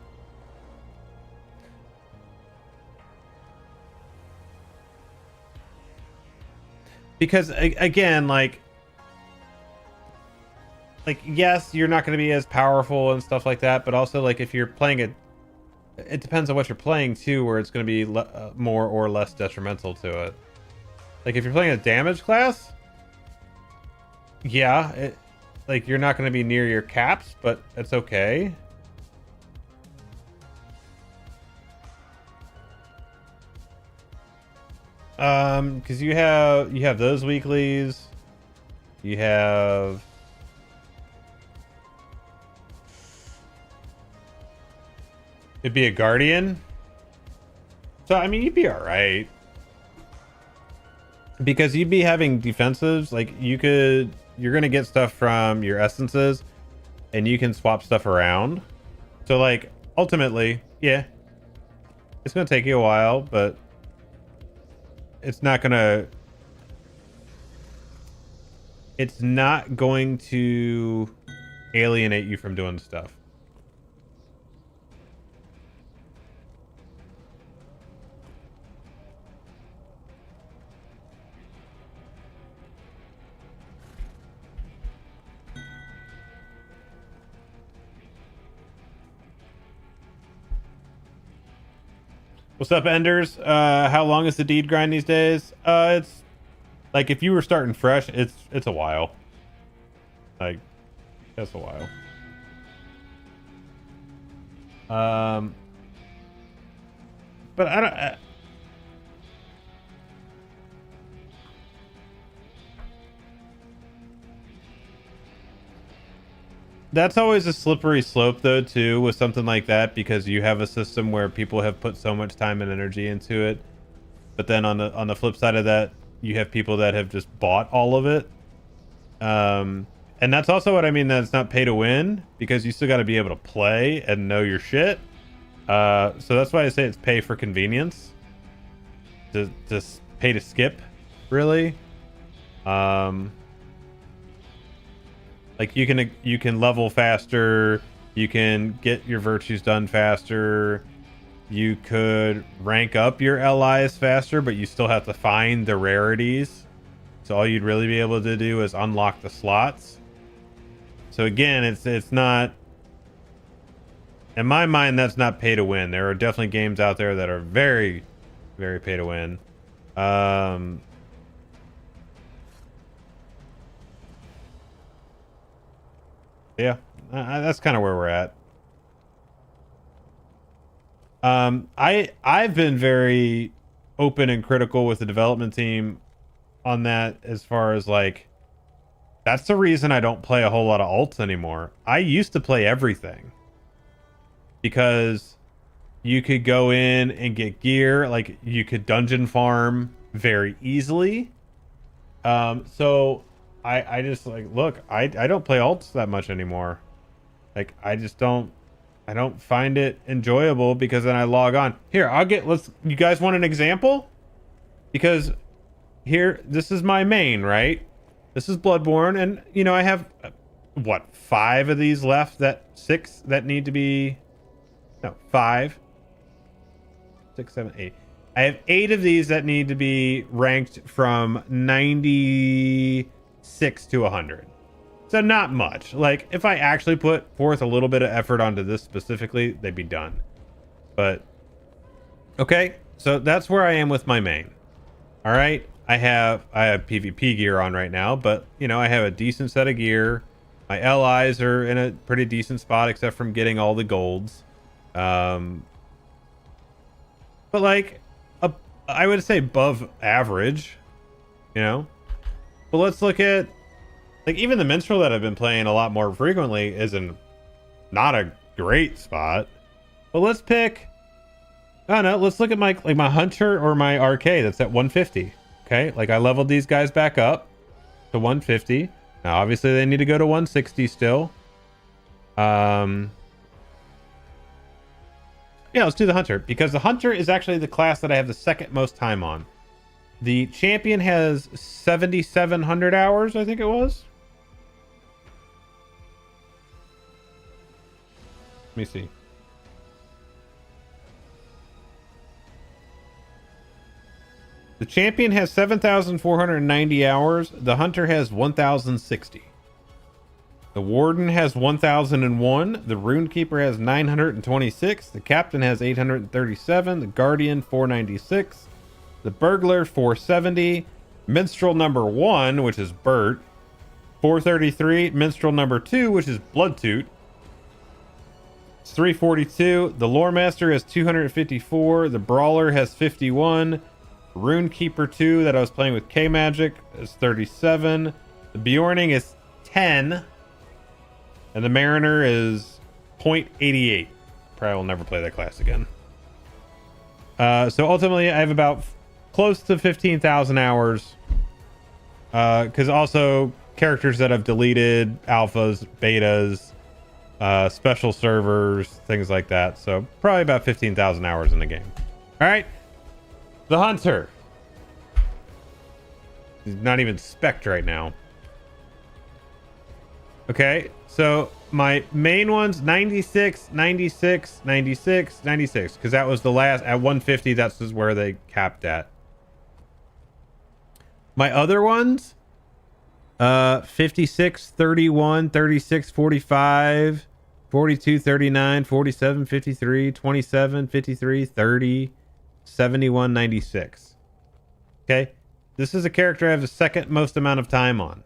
Because again, like yes, you're not going to be as powerful and stuff like that, but also like if you're playing it depends on what you're playing too, where it's going to be more or less detrimental to it. Like if you're playing a damage class, yeah, like you're not going to be near your caps, but it's okay. Because you have those weeklies, you have it'd be a guardian, so I mean you'd be all right. Because you'd be having defensives, like you're gonna get stuff from your essences, and you can swap stuff around. So like ultimately, yeah, it's gonna take you a while, but it's not going to alienate you from doing stuff. What's up, Enders? How long is the deed grind these days? It's like if you were starting fresh, it's a while. Like, that's a while. But I don't. That's always a slippery slope, though, too, with something like that, because you have a system where people have put so much time and energy into it, but then on the flip side of that, you have people that have just bought all of it. And that's also what I mean. That it's not pay to win, because you still got to be able to play and know your shit. So that's why I say it's pay for convenience. Just pay to skip, really. Like you can level faster, you can get your virtues done faster, you could rank up your allies faster, but you still have to find the rarities. So all you'd really be able to do is unlock the slots. So again, it's not, in my mind, that's not pay to win. There are definitely games out there that are very, very pay to win. Yeah, that's kind of where we're at. I've been very open and critical with the development team on that, as far as like, that's the reason I don't play a whole lot of alts anymore. I used to play everything because you could go in and get gear, like you could dungeon farm very easily. So I just like, look, I don't play alts that much anymore. Like I don't find it enjoyable, because then I log on. Here, you guys want an example? Because here, this is my main, right? This is Bludborn, and you know, I have what, 5 of these left, 6 that need to be, no, 5, 6, 7, 8. I have 8 of these that need to be ranked from 96 to 100. So not much. Like if I actually put forth a little bit of effort onto this specifically, they'd be done. But okay, so that's where I am with my main. All right, I have PvP gear on right now, but you know, I have a decent set of gear. My allies are in a pretty decent spot, except from getting all the golds. But like, I would say above average, you know. But let's look at, like, even the Minstrel that I've been playing a lot more frequently is not a great spot. But let's pick, I don't know, let's look at my Hunter or my RK that's at 150. Okay, like I leveled these guys back up to 150. Now, obviously, they need to go to 160 still. Yeah, let's do the hunter, because the hunter is actually the class that I have the second most time on. The champion has 7,700 hours, I think it was. Let me see. The champion has 7,490 hours. The hunter has 1,060. The warden has 1,001. The runekeeper has 926. The captain has 837. The guardian 496. The burglar 470. Minstrel number 1, which is Bert, 433. Minstrel number 2, which is Bloodtoot, it's 342. The lore master has 254. The brawler has 51. Runekeeper 2 that I was playing with K Magic is 37. The Bjorning is 10. And the Mariner is 0.88. Probably will never play that class again. So ultimately, I have about close to 15,000 hours. Because also characters that I've deleted, alphas, betas, special servers, things like that. So probably about 15,000 hours in the game. All right. The hunter. He's not even spec'd right now. Okay, so my main ones, 96, 96, 96, 96, because that was the last, at 150, that's just where they capped at. My other ones, 56, 31, 36, 45, 42, 39, 47, 53, 27, 53, 30, 71, 96. Okay, this is a character I have the second most amount of time on.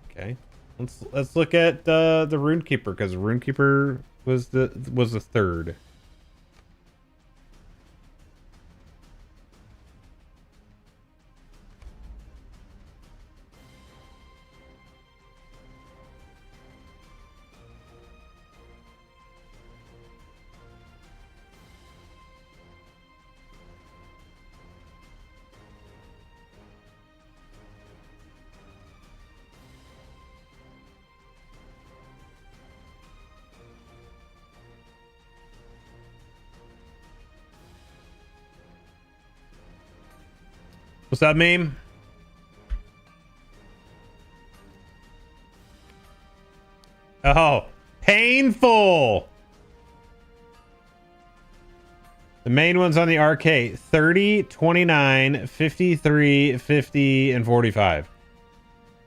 Okay, let's look at the runekeeper, because runekeeper was the third. What's that meme? Oh, painful. The main ones on the arcade, 30, 29, 53, 50, and 45.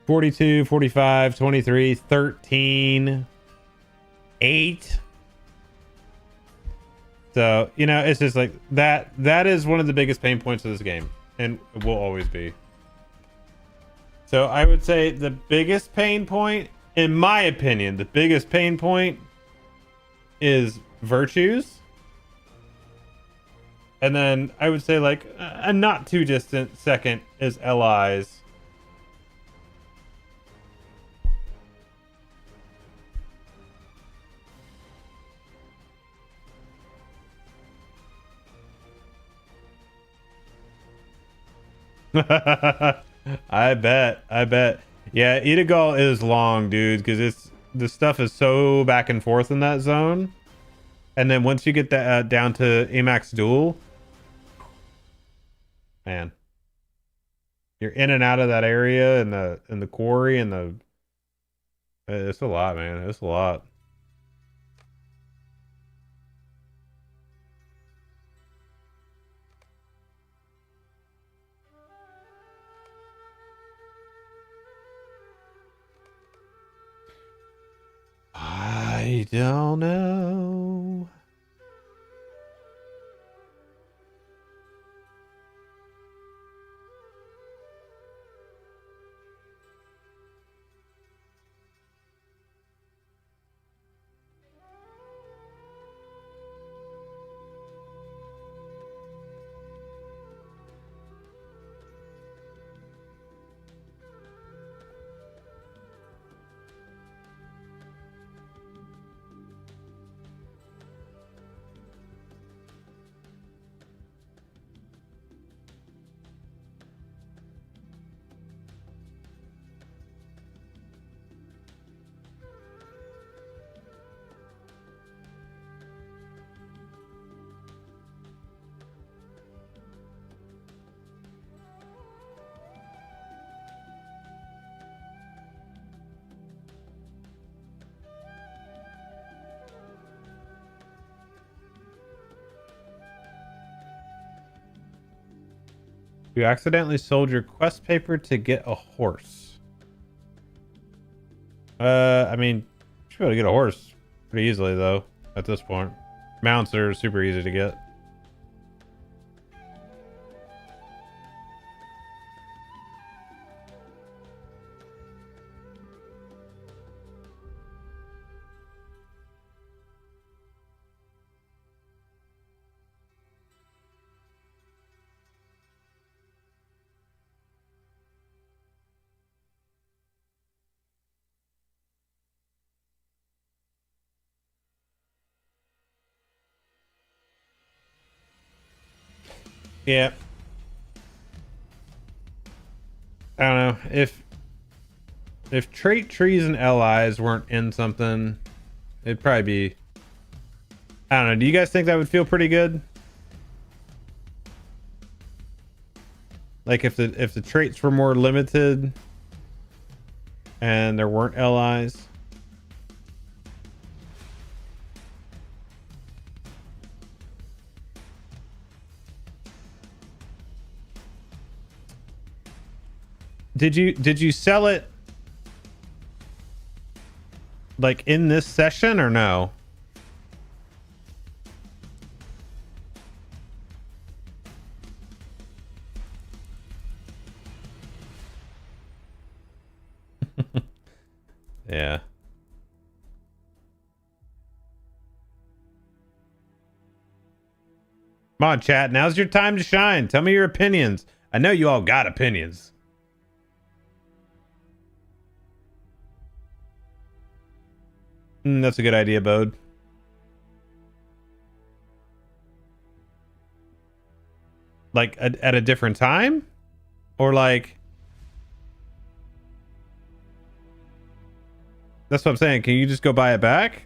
42, 45, 23, 13, 8. So, you know, it's just like that. That is one of the biggest pain points of this game. And it will always be. So I would say the biggest pain point, in my opinion, the biggest pain point is virtues. And then I would say like a not too distant second is LIs. I bet. Yeah, Itagal is long, dude, because the stuff is so back and forth in that zone. And then once you get that down to Emax Duel, man, you're in and out of that area and the quarry and the it's a lot, man. It's a lot. I don't know. You accidentally sold your quest paper to get a horse. I mean, you should be able to get a horse pretty easily though at this point. Mounts are super easy to get. Yeah. I don't know if trait trees and allies weren't in something, it'd probably be. I don't know. Do you guys think that would feel pretty good? Like if the traits were more limited and there weren't allies. Did you sell it like in this session or no? Yeah. Come on, chat. Now's your time to shine. Tell me your opinions. I know you all got opinions. That's a good idea, Bode. Like at a different time? Or like... That's what I'm saying. Can you just go buy it back?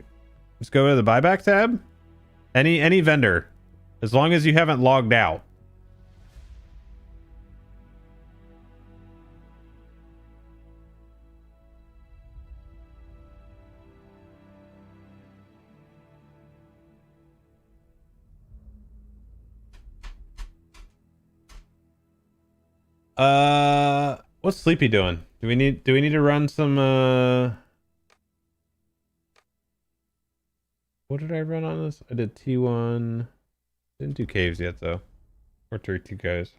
Just go to the buyback tab? Any vendor. As long as you haven't logged out. What's Sleepy doing? Do we need to run some what did I run on this? I did T1. Didn't do caves yet though. Or 32 guys.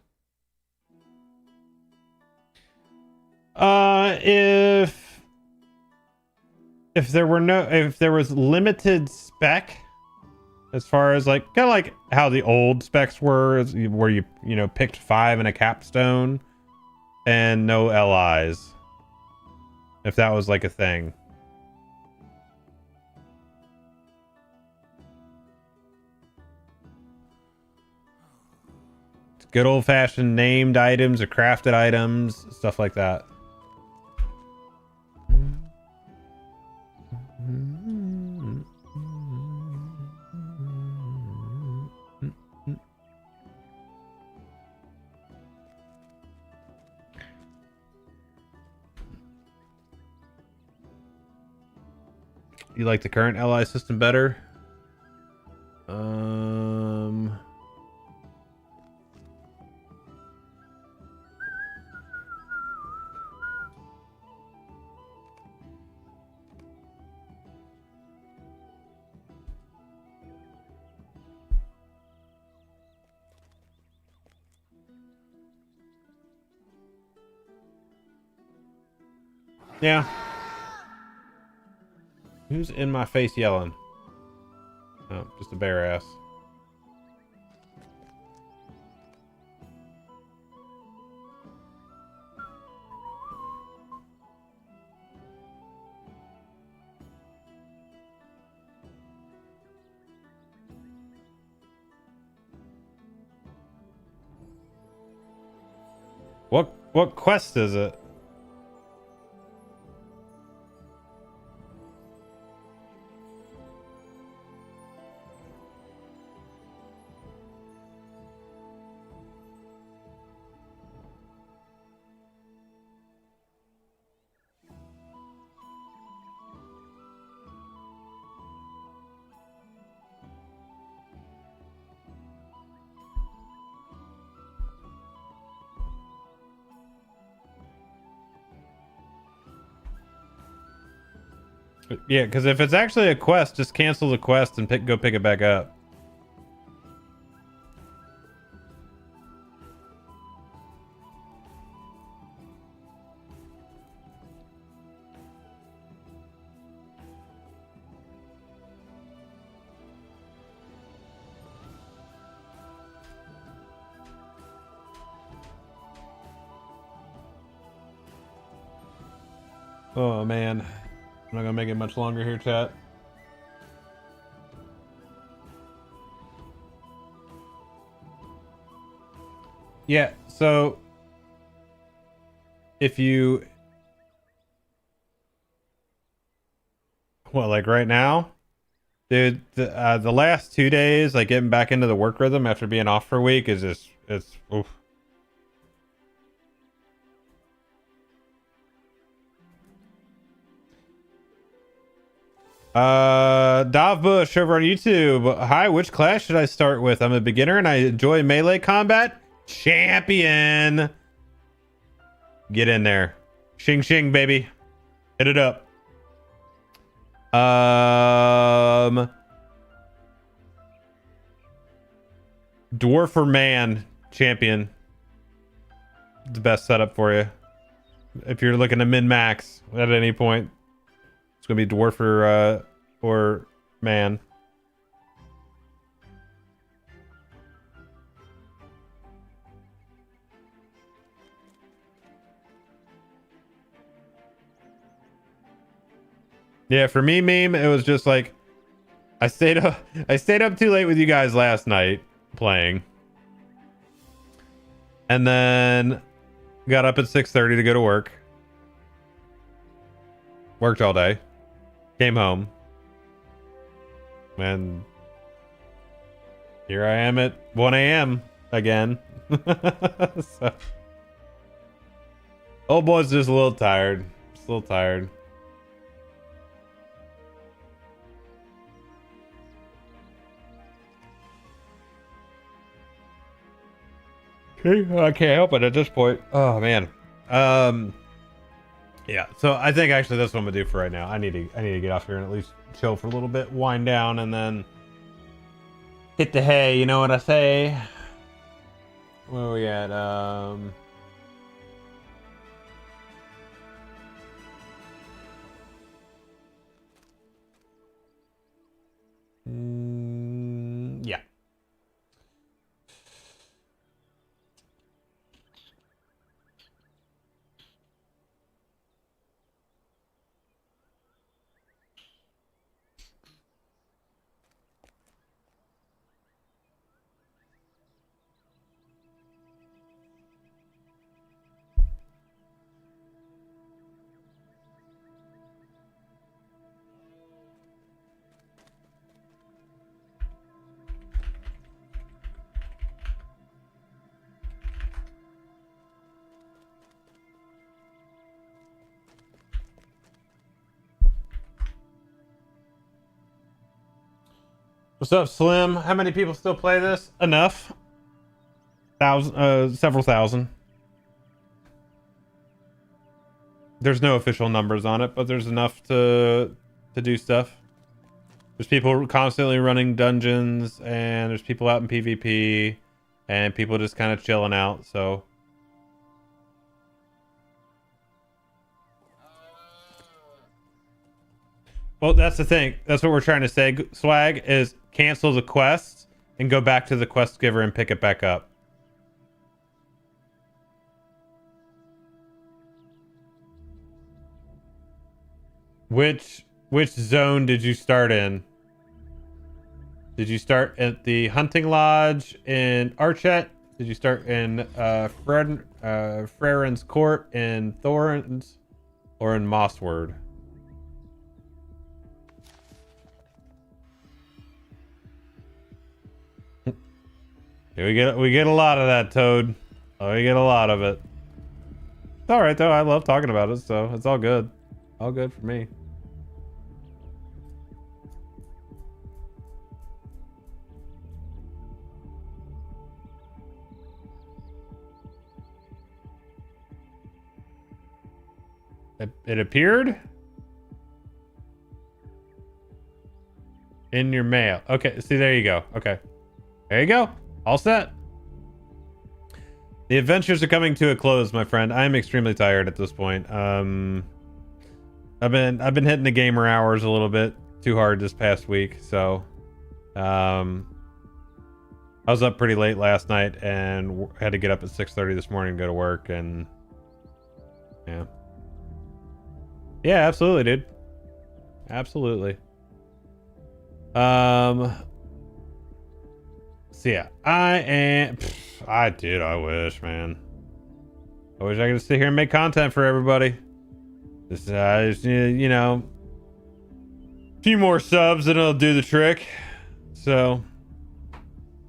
If there was limited spec as far as like kind of like how the old specs were, where you picked 5 in a capstone and no LIs, if that was like a thing. It's good old-fashioned named items or crafted items, stuff like that. You like the current ally system better? Yeah. Who's in my face yelling? Oh, just a bear ass. What quest is it? Yeah, because if it's actually a quest, just cancel the quest and go pick it back up. Oh man, I'm not gonna make it much longer here, chat. Yeah, so if you, well, like right now, dude, the last 2 days, like getting back into the work rhythm after being off for a week is just, it's oof. Dov Bush over on YouTube. Hi, which class should I start with? I'm a beginner and I enjoy melee combat. Champion. Get in there. Shing shing, baby. Hit it up. Dwarf or man champion. The best setup for you. If you're looking to min-max at any point. It's gonna be dwarf or man. Yeah, for me, meme, it was just like I stayed up too late with you guys last night playing, and then got up at 6:30 to go to work. Worked all day. Came home. And here I am at 1 a.m. again. So, old boy's just a little tired. Just a little tired. I can't help it at this point. Oh man. Yeah, so I think actually that's what I'm gonna do for right now. I need to get off here and at least chill for a little bit, wind down, and then hit the hay. You know what I say? Where are we at? Yeah. What's up, Slim? How many people still play this? Enough. Several thousand. There's no official numbers on it, but there's enough to do stuff. There's people constantly running dungeons, and there's people out in PvP, and people just kind of chilling out, so. Well, that's the thing. That's what we're trying to say, Swag, is cancel the quest and go back to the quest giver and pick it back up. Which zone did you start in? Did you start at the hunting lodge in Archet? Did you start in Freren's Court in Thorns, or in Mossword? We get a lot of that, Toad. Oh, we get a lot of it. It's all right though. I love talking about it, so it's all good. All good for me. It appeared? In your mail. Okay, see, there you go. Okay. There you go. All set. The adventures are coming to a close, my friend. I'm extremely tired at this point. I've been hitting the gamer hours a little bit too hard this past week, so I was up pretty late last night and had to get up at 6:30 this morning to go to work, and yeah, absolutely, dude. Absolutely. So yeah, I wish, man. I wish I could sit here and make content for everybody. Just you know, a few more subs and it'll do the trick. So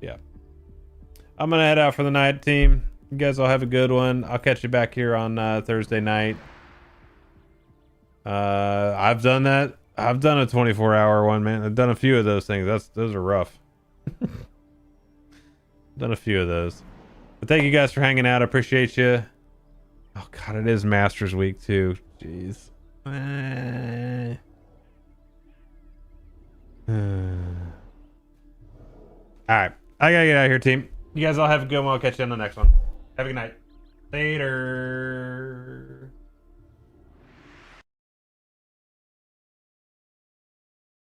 yeah, I'm gonna head out for the night, team. You guys all have a good one. I'll catch you back here on Thursday night. I've done that. I've done a 24-hour one, man. I've done a few of those things. Those are rough. Done a few of those. But thank you guys for hanging out. I appreciate you. Oh god, it is Masters Week too. Jeez. All right, I gotta get out of here, team. You guys all have a good one. I'll catch you on the next one. Have a good night. Later.